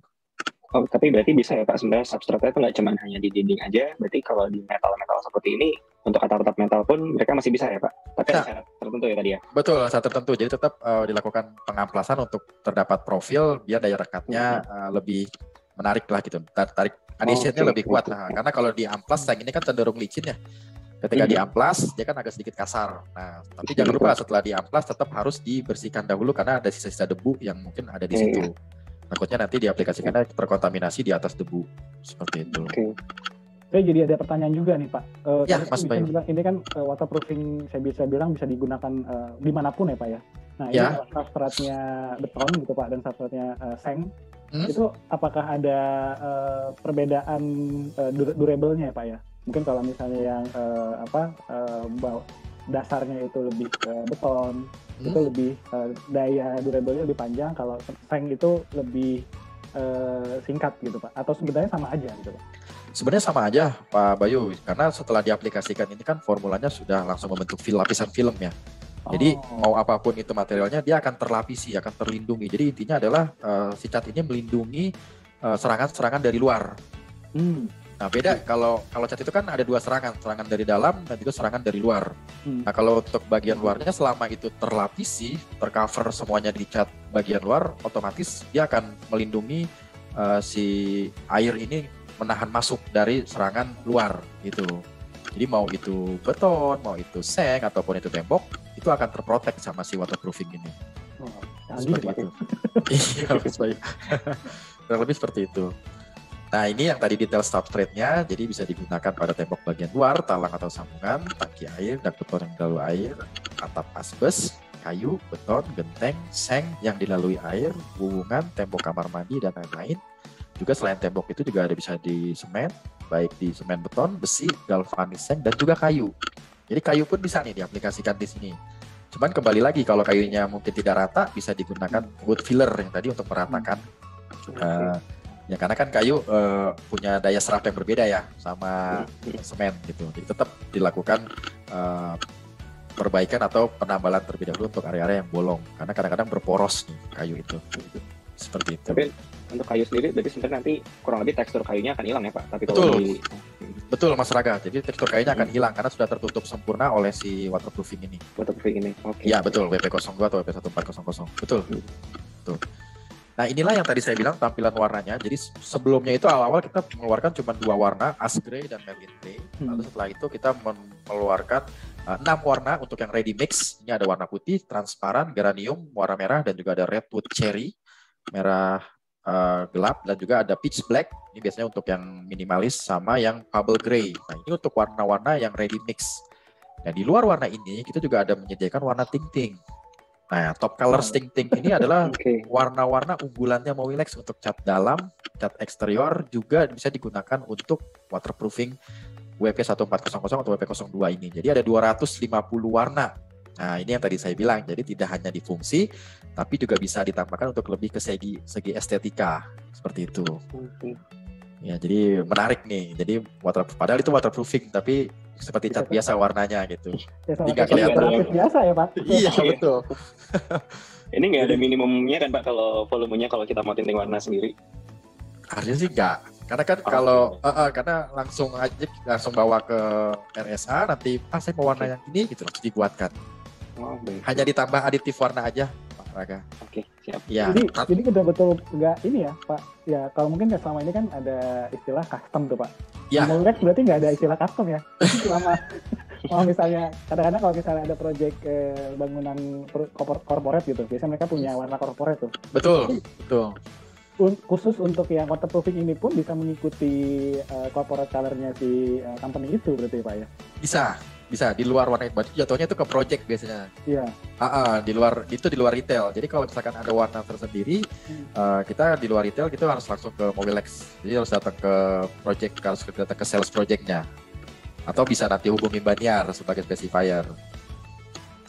Oh, tapi berarti bisa ya Pak, sebenarnya substratnya itu nggak cuma hanya di dinding aja, berarti kalau di metal-metal seperti ini, untuk atap-atap metal pun mereka masih bisa ya Pak? Tapi ada syarat tertentu ya tadi ya? Betul, syarat tertentu, jadi tetap dilakukan pengamplasan untuk terdapat profil, biar daya rekatnya lebih menarik lah gitu, tarik adhesionnya lebih kuat. Nah, karena kalau di amplas, seng ini kan cenderung licin ya, ketika di amplas, dia kan agak sedikit kasar. Nah, tapi jangan lupa setelah di amplas tetap harus dibersihkan dahulu, karena ada sisa-sisa debu yang mungkin ada di situ. Takutnya nanti diaplikasikannya terkontaminasi di atas debu seperti itu. Saya jadi ada pertanyaan juga nih Pak. Ya, Mas Bayu. Ini kan waterproofing saya bisa bilang bisa digunakan dimanapun ya Pak ya. Nah, ini substratnya beton gitu Pak dan substratnya seng. Itu apakah ada perbedaan durable-nya ya Pak ya? Mungkin kalau misalnya yang dasarnya itu lebih beton, itu lebih daya durable-nya lebih panjang, kalau seng itu lebih singkat gitu Pak, atau sebenarnya sama aja gitu Pak? Sebenarnya sama aja Pak Bayu, karena setelah diaplikasikan ini kan formulanya sudah langsung membentuk lapisan film ya. Jadi mau apapun itu materialnya, dia akan terlapisi, akan terlindungi. Jadi intinya adalah si cat ini melindungi serangan-serangan dari luar. Nah, beda kalau cat itu kan ada dua serangan dari dalam dan juga serangan dari luar. Nah, kalau untuk bagian luarnya selama itu terlapisi, tercover semuanya di cat bagian luar, otomatis dia akan melindungi si air ini menahan masuk dari serangan luar gitu. Jadi mau itu beton, mau itu seng ataupun itu tembok, itu akan terprotek sama si waterproofing ini. Seperti itu. Iya, kurang lebih seperti itu. Nah, ini yang tadi detail substrate-nya, jadi bisa digunakan pada tembok bagian luar, talang atau sambungan, tangki air, dak beton yang dalam air, atap asbes, kayu, beton, genteng, seng yang dilalui air, hubungan, tembok kamar mandi, dan lain-lain. Juga selain tembok itu juga ada bisa di semen, baik di semen beton, besi, galvanis seng, dan juga kayu. Jadi kayu pun bisa nih diaplikasikan di sini. Cuman kembali lagi kalau kayunya mungkin tidak rata, bisa digunakan wood filler yang tadi untuk meratakan. Ya karena kan kayu punya daya serap yang berbeda ya sama semen gitu. Jadi tetap dilakukan perbaikan atau penambalan terlebih dahulu untuk area-area yang bolong. Karena kadang-kadang berporos nih kayu itu. Seperti itu. Tapi untuk kayu sendiri, berarti sebenarnya nanti kurang lebih tekstur kayunya akan hilang ya Pak? Tapi Betul. kalau Betul Mas Raga. Jadi tekstur kayunya akan hilang karena sudah tertutup sempurna oleh si waterproofing ini. waterproofing ini, oke. Iya betul, WP02 atau WP1400. Betul. Betul. Nah inilah yang tadi saya bilang tampilan warnanya. Jadi sebelumnya itu awal-awal kita mengeluarkan cuma 2 warna, ash gray dan Merlin gray. Lalu setelah itu kita mengeluarkan 6 warna untuk yang ready mix. Ini ada warna putih, transparan, geranium, warna merah, dan juga ada redwood cherry, merah gelap, dan juga ada pitch black. Ini biasanya untuk yang minimalis sama yang bubble gray. Nah ini untuk warna-warna yang ready mix. Nah di luar warna ini kita juga ada menyediakan warna ting-ting. Nah top color ting-ting ini adalah warna-warna unggulannya Mowilex untuk cat dalam, cat eksterior, juga bisa digunakan untuk waterproofing WP1400 atau WP02 ini. Jadi ada 250 warna. Nah ini yang tadi saya bilang, jadi tidak hanya di fungsi, tapi juga bisa ditambahkan untuk lebih ke segi estetika, seperti itu. Ya jadi menarik nih, jadi padahal itu waterproofing, tapi seperti cat biasa warnanya gitu. Ya, Jadi nggak kelihatan biasa ya Pak? Iya betul. Ini nggak ada minimumnya kan Pak kalau volumenya kalau kita mau tinting warna sendiri? Harusnya sih nggak, karena kan karena langsung bawa ke RSA, nanti saya mau warna yang ini gitu langsung dibuatkan. Hanya ditambah aditif warna aja Pak Raga. Oke, siap. Ya. Jadi betul-betul nggak ini ya Pak. Ya kalau mungkin selama ini kan ada istilah custom tuh Pak. Ya. Mowilex berarti nggak ada istilah custom ya. Selama kalau misalnya kadang-kadang kalau misalnya ada proyek bangunan corporate gitu, biasanya mereka punya warna corporate tuh. Betul. Khusus untuk yang waterproofing ini pun bisa mengikuti corporate color-nya si company itu berarti Pak ya? Bisa di luar warna itu, jatuhnya itu ke project biasanya. Iya. Di luar retail. Jadi kalau misalkan ada warna tersendiri, kita di luar retail kita harus langsung ke Mowilex. Jadi harus datang ke project, harus datang ke sales projectnya. Atau bisa nanti hubungi Baniar sebagai specifier.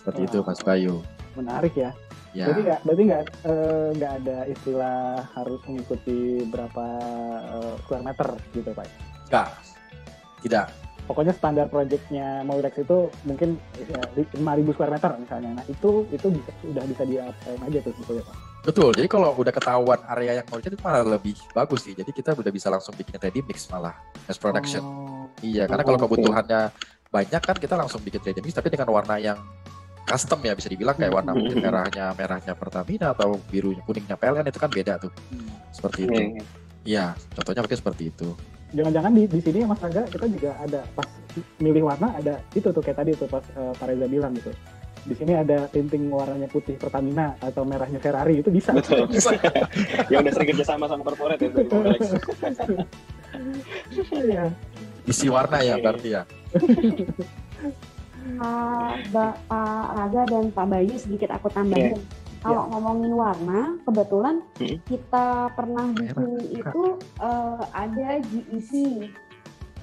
Seperti itu Mas Bayu. Menarik ya. Ya. Berarti nggak ada istilah harus mengikuti berapa square meter gitu Pak? Nggak, tidak. Pokoknya standar projectnya Mowilex itu mungkin 5.000 square meter misalnya. Nah itu sudah bisa di-apply aja tuh gitu ya Pak? Betul, jadi kalau udah ketahuan area yang mau dicat itu malah lebih bagus sih. Jadi kita udah bisa langsung bikin ready mix malah, mass production. Iya, karena kalau kebutuhannya banyak kan kita langsung bikin ready mix, tapi dengan warna yang custom ya bisa dibilang kayak warna mungkin merahnya Pertamina atau birunya kuningnya PLN itu kan beda tuh. Seperti itu. Iya, contohnya mungkin seperti itu. Jangan-jangan di sini Mas Raga kita juga ada pas milih warna ada itu tuh kayak tadi tuh pas Pak Reza bilang gitu. Di sini ada tinting warnanya putih Pertamina atau merahnya Ferrari itu bisa. Betul. Ya udah sering kerja sama corporate ya dari Mowilex. Iya. Isi warna ya berarti ya. Pak Raga dan Pak Bayu sedikit aku tambahin. Kalau ngomongin warna, kebetulan kita pernah bikin itu ada GEC,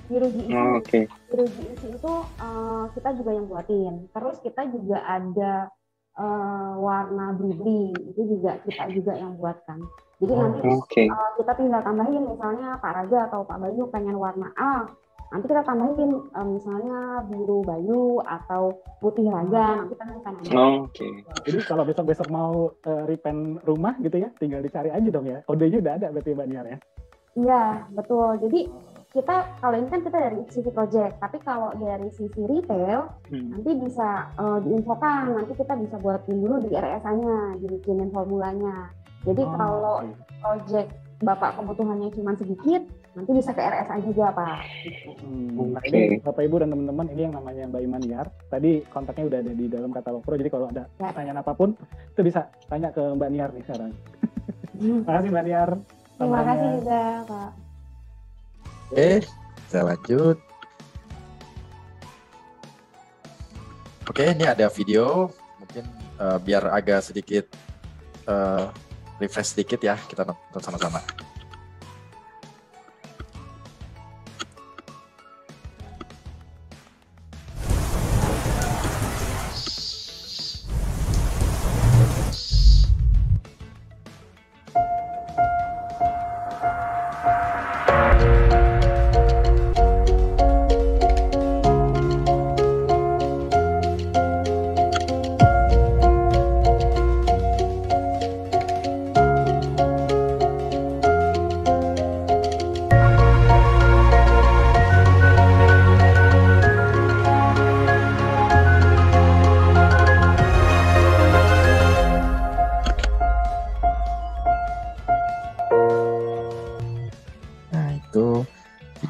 biru GEC. Biru GEC itu kita juga yang buatin. Terus kita juga ada warna Bribri, itu juga kita juga yang buatkan. Jadi nanti kita tinggal tambahin, misalnya Pak Raga atau Pak Bayu pengen warna A, nanti kita tambahin misalnya biru Bayu atau putih Raga, nanti kita tambahin. Jadi kalau besok mau repaint rumah gitu ya, tinggal dicari aja dong ya. Kodenya udah ada berarti Mbak Niar ya? Iya, betul. Jadi kita kalau ini kan kita dari sisi project, tapi kalau dari sisi retail nanti bisa diinfokan, nanti kita bisa buatin dulu di RSA-nya, dibikinin formulanya. Jadi kalau project Bapak kebutuhannya cuma sedikit, nanti bisa ke RSA juga Pak. Nah ini Bapak Ibu dan teman-teman, ini yang namanya Mbak Iman Niar. Tadi kontaknya udah ada di dalam katalog Pro, jadi kalau ada pertanyaan apapun itu bisa tanya ke Mbak Niar nih sekarang. Terima kasih Mbak Niar. Terima kasih juga Pak. Oke, saya lanjut. Oke, ini ada video mungkin biar agak sedikit refresh sedikit ya, kita nonton sama-sama.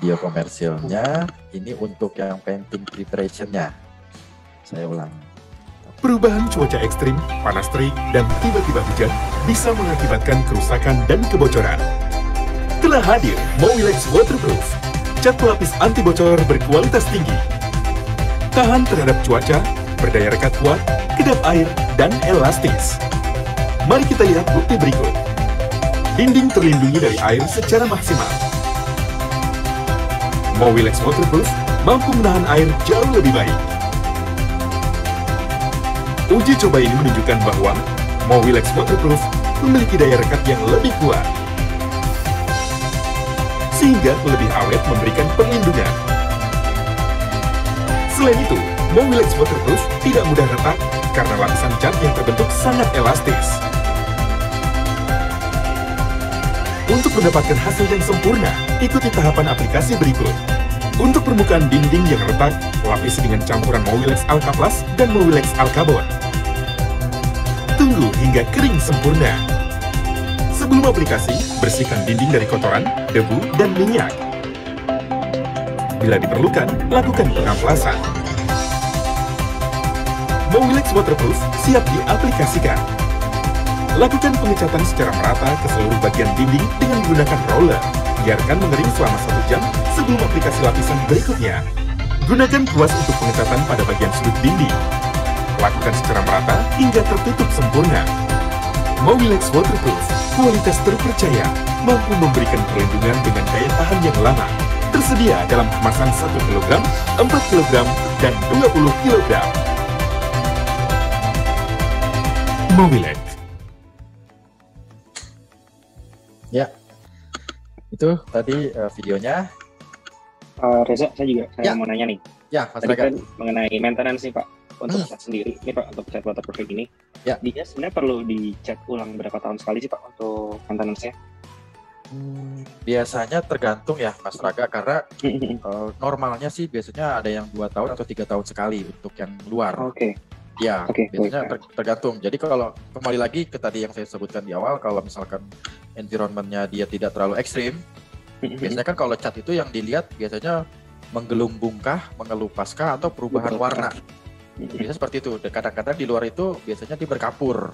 Video komersilnya, ini untuk yang painting preparation-nya. Saya ulang. Perubahan cuaca ekstrim, panas terik, dan tiba-tiba hujan bisa mengakibatkan kerusakan dan kebocoran. Telah hadir Mowilex Waterproof, cat pelapis anti bocor berkualitas tinggi. Tahan terhadap cuaca, berdaya rekat kuat, kedap air, dan elastis. Mari kita lihat bukti berikut. Dinding terlindungi dari air secara maksimal. Mowilex Waterproof mampu menahan air jauh lebih baik. Uji coba ini menunjukkan bahwa Mowilex Waterproof memiliki daya rekat yang lebih kuat, sehingga lebih awet memberikan perlindungan. Selain itu, Mowilex Waterproof tidak mudah retak karena lapisan cat yang terbentuk sangat elastis. Untuk mendapatkan hasil yang sempurna, ikuti tahapan aplikasi berikut. Untuk permukaan dinding yang retak, lapisi dengan campuran Mowilex Alka Plus dan Mowilex Alkabon. Tunggu hingga kering sempurna. Sebelum aplikasi, bersihkan dinding dari kotoran, debu, dan minyak. Bila diperlukan, lakukan pengaplasan. Mowilex Waterproof siap diaplikasikan. Lakukan pengecatan secara merata ke seluruh bagian dinding dengan menggunakan roller. Biarkan mengering selama 1 jam sebelum aplikasi lapisan berikutnya. Gunakan kuas untuk pengecatan pada bagian sudut dinding. Lakukan secara merata hingga tertutup sempurna. Mowilex Waterproof, kualitas terpercaya, mampu memberikan perlindungan dengan daya tahan yang lama. Tersedia dalam kemasan 1 kg, 4 kg, dan 20 kg. Mowilex. Ya, itu tadi videonya. Reza, saya mau nanya nih. Ya, Mas Tadi Raga. kan mengenai maintenance nih Pak, untuk cat sendiri, ini Pak, untuk cat waterproof ini. Ya. Dia sebenarnya perlu dicat ulang berapa tahun sekali sih Pak untuk maintenance-nya? Biasanya tergantung ya Mas Raga, karena normalnya sih biasanya ada yang 2 tahun atau 3 tahun sekali untuk yang luar. Oke. Ya, Oke, biasanya tergantung. Jadi kalau kembali lagi ke tadi yang saya sebutkan di awal, kalau misalkan environment-nya dia tidak terlalu ekstrim, biasanya kan kalau cat itu yang dilihat biasanya menggelumbungkah, mengelupaskah, atau perubahan warna. Biasanya seperti itu. Dan kadang-kadang di luar itu biasanya dia berkapur.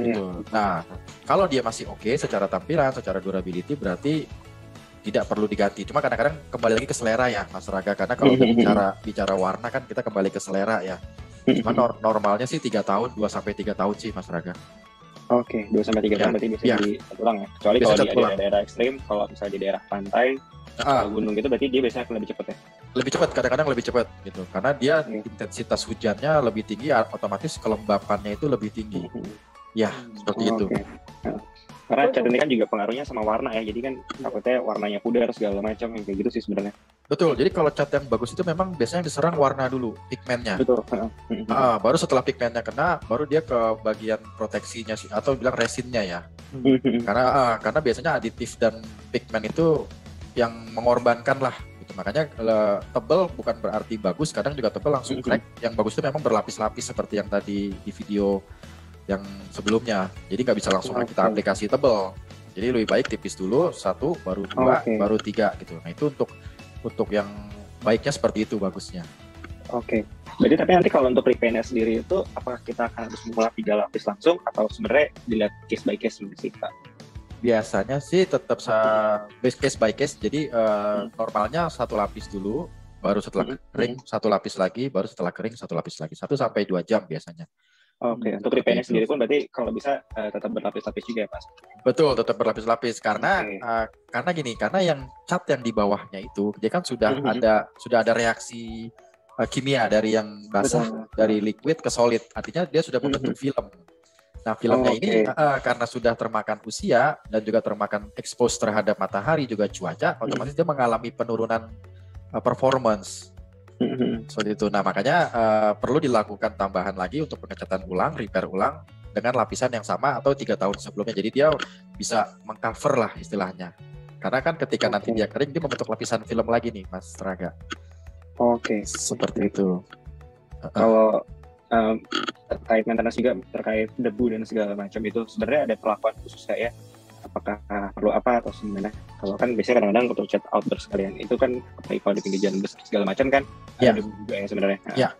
Gitu. Nah, kalau dia masih oke secara tampilan, secara durability, berarti tidak perlu diganti. Cuma kadang-kadang kembali lagi ke selera ya, Mas Raga. Karena kalau bicara warna kan kita kembali ke selera ya. Cuma normalnya sih 3 tahun, 2-3 tahun sih Mas Raga. Oke, 2-3 tahun berarti bisa dicat ulang ya. Kecuali Bisa kalau cat di ulang. daerah ekstrim, kalau misalnya di daerah pantai, gunung gitu, berarti dia biasanya akan lebih cepat ya. Lebih cepat, kadang-kadang lebih cepat gitu. Karena dia intensitas hujannya lebih tinggi, otomatis kelembapannya itu lebih tinggi. Ya, seperti itu. Oke. Nah, karena cat ini kan juga pengaruhnya sama warna ya. Jadi kan takutnya warnanya pudar segala macam yang kayak gitu sih sebenarnya. Betul. Jadi kalau cat yang bagus itu memang biasanya diserang warna dulu, pigmennya. Betul. Baru setelah pigmennya kena, baru dia ke bagian proteksinya sih, atau bilang resinnya ya. Karena biasanya aditif dan pigmen itu yang mengorbankan lah. Gitu. Makanya tebel bukan berarti bagus, kadang juga tebel langsung crack. Yang bagus itu memang berlapis-lapis seperti yang tadi di video yang sebelumnya. Jadi nggak bisa langsung kita aplikasi tebel. Jadi lebih baik tipis dulu, 1, baru 2, baru 3 gitu. Nah itu untuk yang baiknya seperti itu bagusnya. Oke. Jadi tapi nanti kalau untuk repaintnya sendiri itu, apakah kita akan harus memulai 3 lapis langsung atau sebenarnya dilihat case by case sih Pak? Biasanya sih tetap case by case. Jadi normalnya 1 lapis dulu, baru setelah kering 1 lapis lagi, baru setelah kering 1 lapis lagi. 1 sampai 2 jam biasanya. Oke, untuk repairnya sendiri pun berarti kalau bisa tetap berlapis-lapis juga ya, Mas? Betul, tetap berlapis-lapis karena karena yang cat yang di bawahnya itu dia kan sudah ada reaksi kimia dari yang basah, dari liquid ke solid, artinya dia sudah membentuk film. Nah, filmnya ini karena sudah termakan usia dan juga termakan expose terhadap matahari juga cuaca, otomatis dia mengalami penurunan performance. Seperti itu. Nah, makanya perlu dilakukan tambahan lagi untuk pengecatan ulang, repair ulang dengan lapisan yang sama atau 3 tahun sebelumnya. Jadi dia bisa mengcover lah istilahnya. Karena kan ketika nanti dia kering, dia membentuk lapisan film lagi nih, Mas Raga. Oke. Seperti itu. Kalau terkait maintenance juga, terkait debu dan segala macam itu sebenarnya ada perlakuan khusus ya? Apakah perlu apa atau gimana? Kalau kan biasanya kadang-kadang untuk cat outdoor sekalian itu kan kalau di pinggir jalan besar segala macam kan ada juga ya sebenarnya. Ya.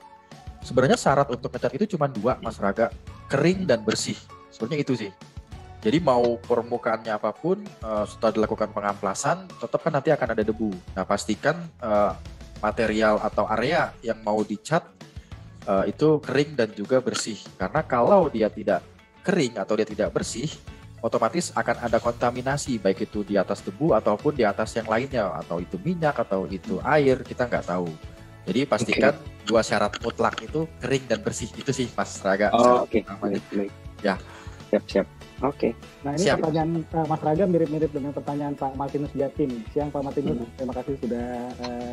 Sebenarnya syarat untuk ngecat itu cuma 2, Mas Raga, kering dan bersih. Sebenarnya itu sih. Jadi mau permukaannya apapun setelah dilakukan pengamplasan tetap kan nanti akan ada debu. Nah, pastikan material atau area yang mau dicat itu kering dan juga bersih. Karena kalau dia tidak kering atau dia tidak bersih, otomatis akan ada kontaminasi, baik itu di atas debu ataupun di atas yang lainnya, atau itu minyak atau itu air, kita nggak tahu. Jadi pastikan 2 syarat mutlak itu kering dan bersih, itu sih Mas Raga. Oke. Baik. Ya. Siap. Oke. Nah, ini pertanyaan Mas Raga mirip-mirip dengan pertanyaan Pak Martinus Jati nih. Siang Pak Martinus, terima kasih sudah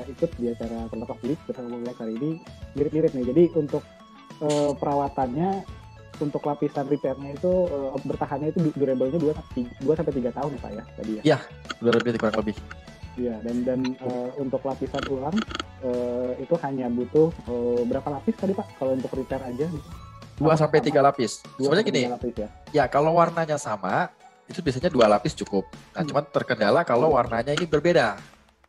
ikut di acara Product of the Week bersama Mowilex hari ini. Mirip-mirip nih. Jadi untuk perawatannya, untuk lapisan repairnya itu bertahannya itu durable-nya 2-3 tahun ya Pak ya tadi ya? Iya, kurang lebih. Iya, dan untuk lapisan ulang itu hanya butuh berapa lapis tadi Pak kalau untuk repair aja? 2-3 lapis. Sebenarnya gini, ya kalau warnanya sama itu biasanya 2 lapis cukup. Nah, cuman terkendala kalau warnanya ini berbeda.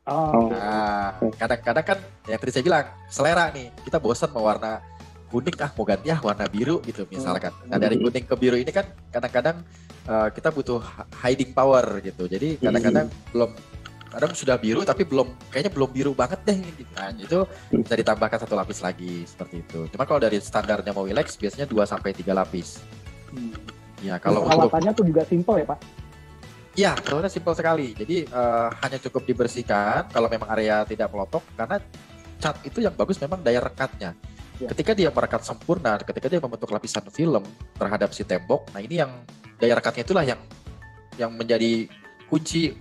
Nah, kadang-kadang kan yang tadi saya bilang selera nih, kita bosan mau warna kuning mau ganti warna biru gitu misalkan. Nah, dari kuning ke biru ini kan kadang-kadang kita butuh hiding power gitu. Jadi kadang-kadang kadang sudah biru tapi kayaknya belum biru banget deh gitu. Nah, itu bisa ditambahkan 1 lapis lagi seperti itu. Cuma kalau dari standarnya Mowilex biasanya 2-3 lapis. Ya, kalau perawatannya tuh juga simple ya, Pak? Iya, perawatannya simple sekali. Jadi hanya cukup dibersihkan kalau memang area tidak melotok, karena cat itu yang bagus memang daya rekatnya. Ketika dia merekat sempurna, ketika dia membentuk lapisan film terhadap si tembok, nah ini yang daya rekatnya itulah yang menjadi kunci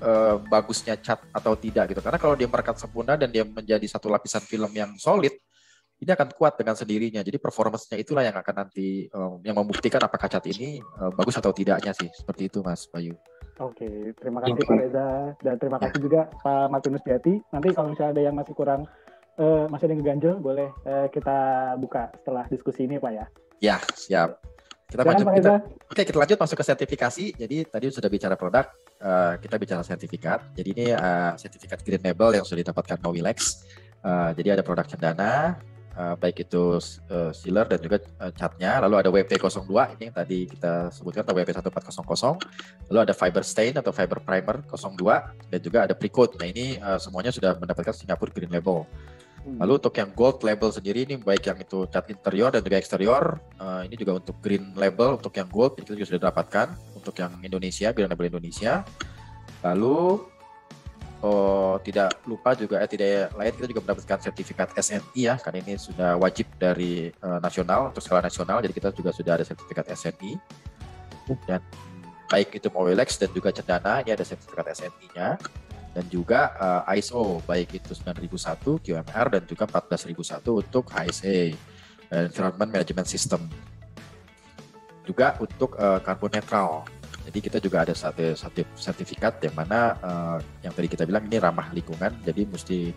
bagusnya cat atau tidak gitu. Karena kalau dia merekat sempurna dan dia menjadi satu lapisan film yang solid, ini akan kuat dengan sendirinya. Jadi performance-nya itulah yang akan nanti yang membuktikan apakah cat ini bagus atau tidaknya sih. Seperti itu Mas Bayu. Oke, terima kasih Pak Reza dan terima kasih juga Pak Martinus Jati. Nanti kalau misalnya ada yang masih kurang masih ada yang ganjel, boleh kita buka setelah diskusi ini Pak ya. Ya, siap. Kita lanjut masuk ke sertifikasi. Jadi tadi sudah bicara produk, kita bicara sertifikat. Jadi ini sertifikat Green Label yang sudah didapatkan Mowilex. Jadi ada produk cendana, baik itu sealer dan juga catnya. Lalu ada WP02, ini yang tadi kita sebutkan, atau WP1400. Lalu ada fiber stain atau fiber primer 02, dan juga ada pre-coat. Nah ini semuanya sudah mendapatkan Singapore Green Label. Lalu untuk yang gold label sendiri ini baik yang itu cat interior dan juga eksterior, ini juga untuk green label, untuk yang gold itu juga sudah didapatkan. Untuk yang Indonesia, Green Label Indonesia. Lalu tidak lupa juga tidak lain, kita juga mendapatkan sertifikat SNI ya, karena ini sudah wajib dari nasional, untuk skala nasional, jadi kita juga sudah ada sertifikat SNI. Dan baik itu Mowilex dan juga cendana, ini ada sertifikat SNI-nya. Dan juga ISO, baik itu 9001 QMR dan juga 14001 untuk HSE, Environment Management System. Juga untuk karbon netral. Jadi kita juga ada satu sertifikat yang mana yang tadi kita bilang ini ramah lingkungan, jadi mesti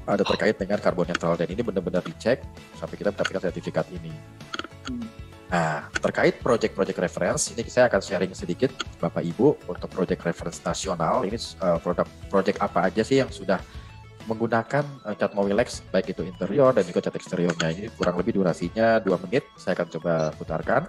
ada terkait dengan karbon netral, dan ini benar-benar dicek sampai kita mendapatkan sertifikat ini. Nah, terkait project reference, ini saya akan sharing sedikit Bapak Ibu untuk project reference nasional. Ini project apa aja sih yang sudah menggunakan cat Mowilex, baik itu interior dan juga cat eksteriornya. Ini kurang lebih durasinya 2 menit, saya akan coba putarkan.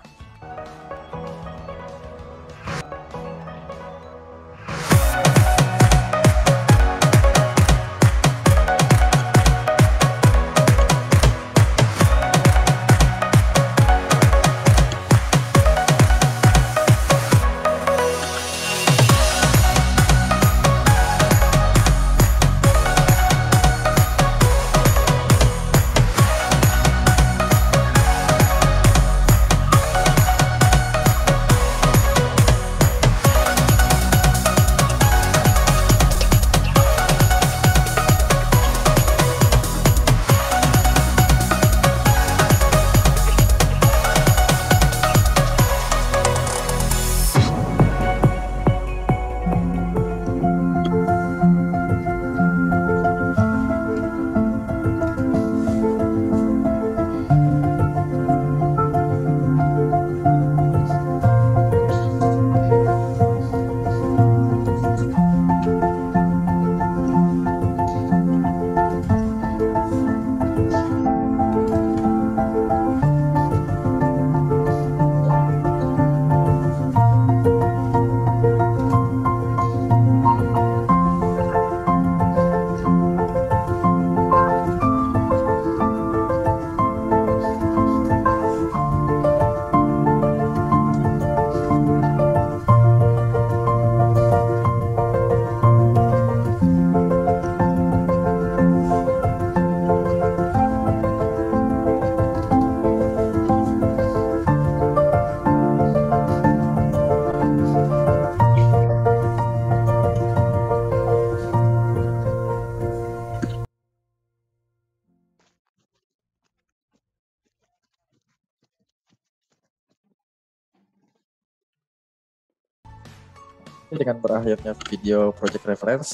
Dengan berakhirnya video project reference,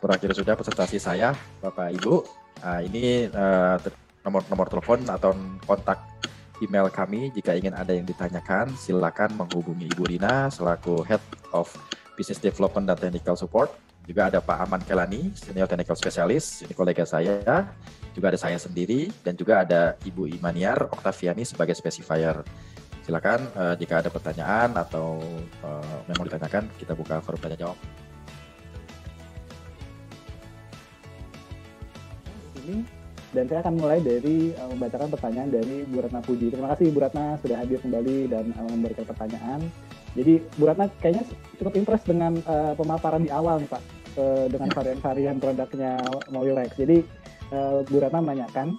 berakhir sudah presentasi saya, Bapak Ibu. Ini nomor telepon atau kontak email kami jika ingin ada yang ditanyakan, silakan menghubungi Ibu Rina selaku Head of Business Development dan Technical Support. Juga ada Pak Aman Kelani, Senior Technical Specialist, ini kolega saya. Juga ada saya sendiri dan juga ada Ibu Imaniar Oktaviani sebagai specifier. Silakan jika ada pertanyaan atau yang mau ditanyakan, kita buka forum tanya jawab. Ini dan saya akan mulai dari membacakan pertanyaan dari Bu Ratna Puji. Terima kasih Bu Ratna sudah hadir kembali dan memberikan pertanyaan. Jadi Bu Ratna kayaknya cukup impress dengan pemaparan di awal nih Pak, dengan varian-varian produknya Mowilex. Jadi Bu Ratna menanyakan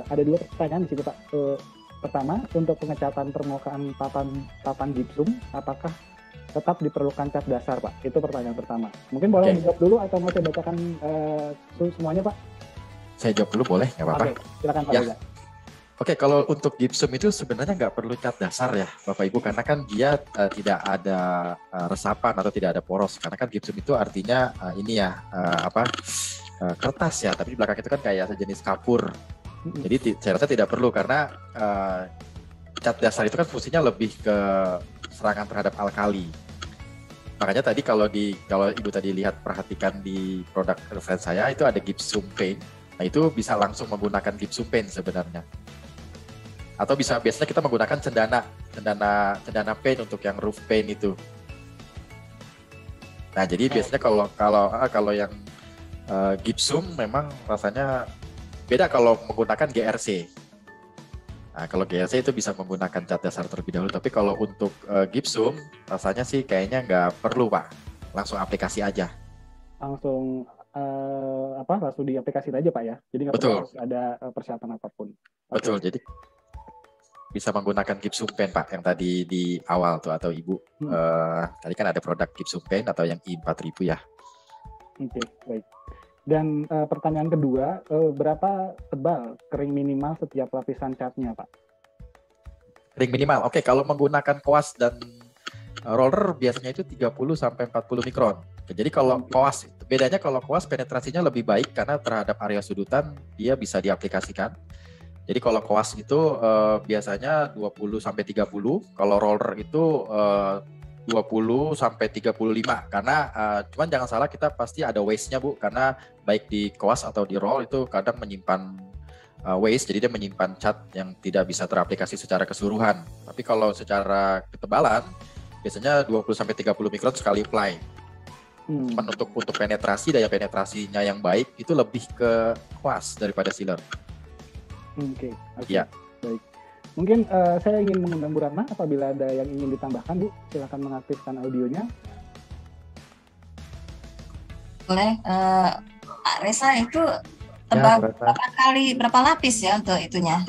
ada 2 pertanyaan di situ Pak. Pertama, untuk pengecatan permukaan papan gypsum, apakah tetap diperlukan cat dasar Pak? Itu pertanyaan pertama. Mungkin boleh dijawab dulu atau mau saya bacakan semuanya Pak? Saya jawab dulu boleh, nggak apa-apa. Oke, silakan Pak. Ya. Oke, kalau untuk gypsum itu sebenarnya nggak perlu cat dasar ya Bapak Ibu, karena kan dia tidak ada resapan atau tidak ada poros. Karena kan gypsum itu artinya kertas ya, tapi di belakang itu kan kayak sejenis kapur. Jadi saya rasa tidak perlu karena cat dasar itu kan fungsinya lebih ke serangan terhadap alkali. Makanya tadi kalau Ibu tadi lihat perhatikan di produk reference saya itu ada gypsum paint. Nah itu bisa langsung menggunakan gypsum paint sebenarnya. Atau biasanya kita menggunakan cendana paint untuk yang roof paint itu. Nah jadi biasanya kalau yang gypsum memang rasanya beda kalau menggunakan GRC. Nah, kalau GRC itu bisa menggunakan cat dasar terlebih dahulu, tapi kalau untuk gypsum rasanya sih kayaknya nggak perlu Pak, langsung aplikasi aja. Langsung langsung diaplikasi aja Pak ya. Jadi nggak perlu harus ada persiapan apapun. Betul, jadi bisa menggunakan gypsum paint Pak, yang tadi di awal tuh atau Ibu. Tadi kan ada produk gypsum paint atau yang I4000 ya. Oke, baik. Dan pertanyaan kedua, berapa tebal kering minimal setiap lapisan catnya, Pak? Kering minimal, oke. Kalau menggunakan koas dan roller biasanya itu 30-40 mikron. Jadi kalau koas, bedanya kalau koas penetrasinya lebih baik karena terhadap area sudutan dia bisa diaplikasikan. Jadi kalau koas itu biasanya 20-30, kalau roller itu 20-35 karena cuman jangan salah kita pasti ada waste-nya Bu, karena baik di koas atau di roll itu kadang menyimpan waste, jadi dia menyimpan cat yang tidak bisa teraplikasi secara keseluruhan. Tapi kalau secara ketebalan biasanya 20-30 mikron sekali apply. Cuman untuk penetrasi, daya penetrasinya yang baik itu lebih ke koas daripada sealer. Oke. Ya. Baik. Mungkin saya ingin mengundang Bu Ratna, apabila ada yang ingin ditambahkan, Bu, silakan mengaktifkan audionya. Boleh, Pak Reza itu tebal berapa lapis ya untuk itunya,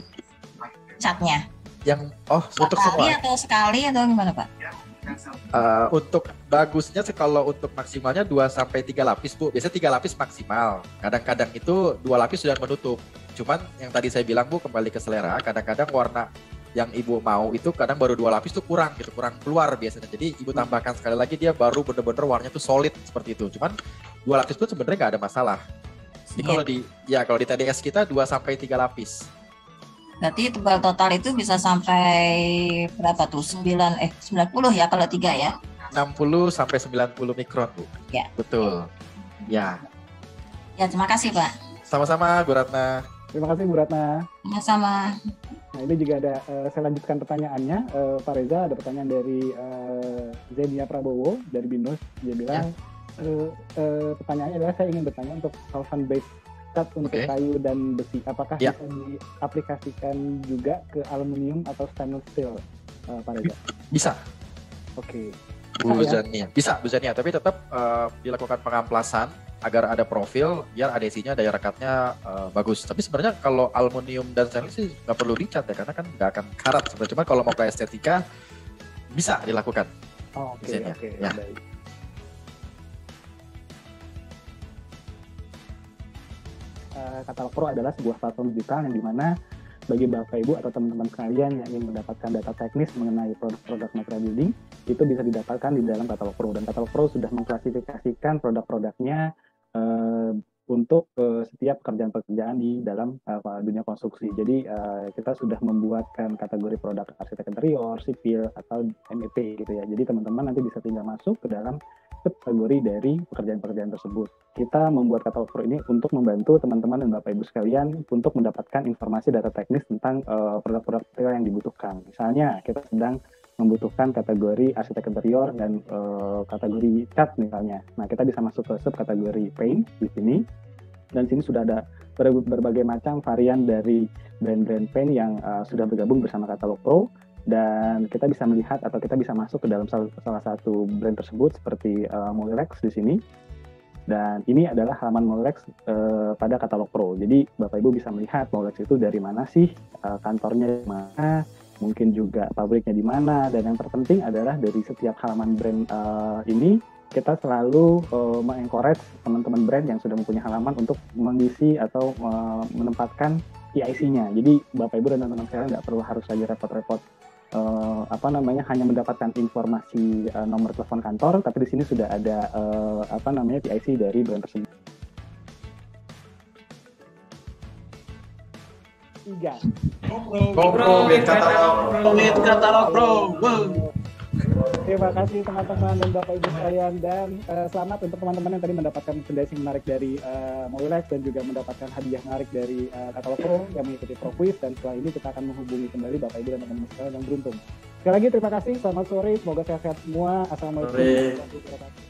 catnya? Yang untuk sekali semua? Atau sekali atau gimana Pak? Untuk bagusnya sih kalau untuk maksimalnya 2-3 lapis Bu, biasanya 3 lapis maksimal. Kadang-kadang itu 2 lapis sudah menutup. Cuman yang tadi saya bilang Bu, kembali ke selera, kadang-kadang warna yang Ibu mau itu kadang baru 2 lapis tuh kurang keluar biasanya. Jadi Ibu tambahkan sekali lagi dia baru bener-bener warnanya tuh solid seperti itu. Cuman 2 lapis pun sebenarnya nggak ada masalah. Jadi kalau di TDS kita 2-3 lapis. Berarti tebal total itu bisa sampai berapa tuh? 90 ya kalau 3 ya? 60-90 mikron Bu. Ya. Betul. Ya. Ya, terima kasih Pak. Sama-sama Bu Ratna. Terima kasih Bu Ratna. Sama-sama. Nah ini juga ada, saya lanjutkan pertanyaannya, Pak Reza, ada pertanyaan dari Zenia Prabowo dari Binus. Dia bilang, pertanyaannya adalah saya ingin bertanya untuk solvent based cat untuk kayu dan besi, apakah bisa diaplikasikan juga ke aluminium atau stainless steel, Pak Reza? Bisa. Oke. Bu Zania. Bisa Bu Zania, tapi tetap dilakukan pengamplasan agar ada profil, biar adesinya, daya rekatnya bagus. Tapi sebenarnya kalau aluminium dan stainless sih nggak perlu dicat ya, karena kan nggak akan karat sebenarnya. Cuma kalau mau ke estetika bisa dilakukan. Oke. Ya. Baik. Katalog Pro adalah sebuah platform digital yang dimana bagi Bapak Ibu atau teman-teman sekalian yang ingin mendapatkan data teknis mengenai produk material building, itu bisa didapatkan di dalam Katalog Pro, dan Katalog Pro sudah mengklasifikasikan produk-produknya untuk setiap pekerjaan-pekerjaan di dalam dunia konstruksi. Jadi kita sudah membuatkan kategori produk arsitek interior, sipil, atau MEP gitu ya. Jadi teman-teman nanti bisa tinggal masuk ke dalam kategori dari pekerjaan-pekerjaan tersebut. Kita membuat Katalog Pro ini untuk membantu teman-teman dan Bapak Ibu sekalian untuk mendapatkan informasi data teknis tentang produk-produk yang dibutuhkan. Misalnya kita sedang membutuhkan kategori arsitek interior dan kategori cat misalnya. Nah, kita bisa masuk ke subkategori paint di sini. Dan sini sudah ada berbagai macam varian dari brand-brand paint yang sudah bergabung bersama Katalog Pro, dan kita bisa melihat atau kita bisa masuk ke dalam salah satu brand tersebut seperti Mowilex di sini. Dan ini adalah halaman Mowilex pada Katalog Pro. Jadi Bapak Ibu bisa melihat Mowilex itu dari mana sih, kantornya di mana, mungkin juga pabriknya di mana, dan yang terpenting adalah dari setiap halaman brand ini kita selalu mengencourage teman-teman brand yang sudah mempunyai halaman untuk mengisi atau menempatkan PIC-nya. Jadi Bapak Ibu dan teman-teman sekalian nggak perlu harus lagi repot-repot hanya mendapatkan informasi nomor telepon kantor, tapi di sini sudah ada PIC dari brand tersebut. 3. Ngobrol with Katalog Pro. Terima kasih teman-teman dan Bapak Ibu sekalian, dan selamat untuk teman-teman yang tadi mendapatkan merchandising menarik dari Mowilex dan juga mendapatkan hadiah menarik dari Katalog Pro yang mengikuti Pro Quiz, dan setelah ini kita akan menghubungi kembali Bapak Ibu dan teman-teman sekalian yang beruntung. Sekali lagi terima kasih, selamat sore, semoga sehat-sehat semua. Assalamualaikum warahmatullahi wabarakatuh.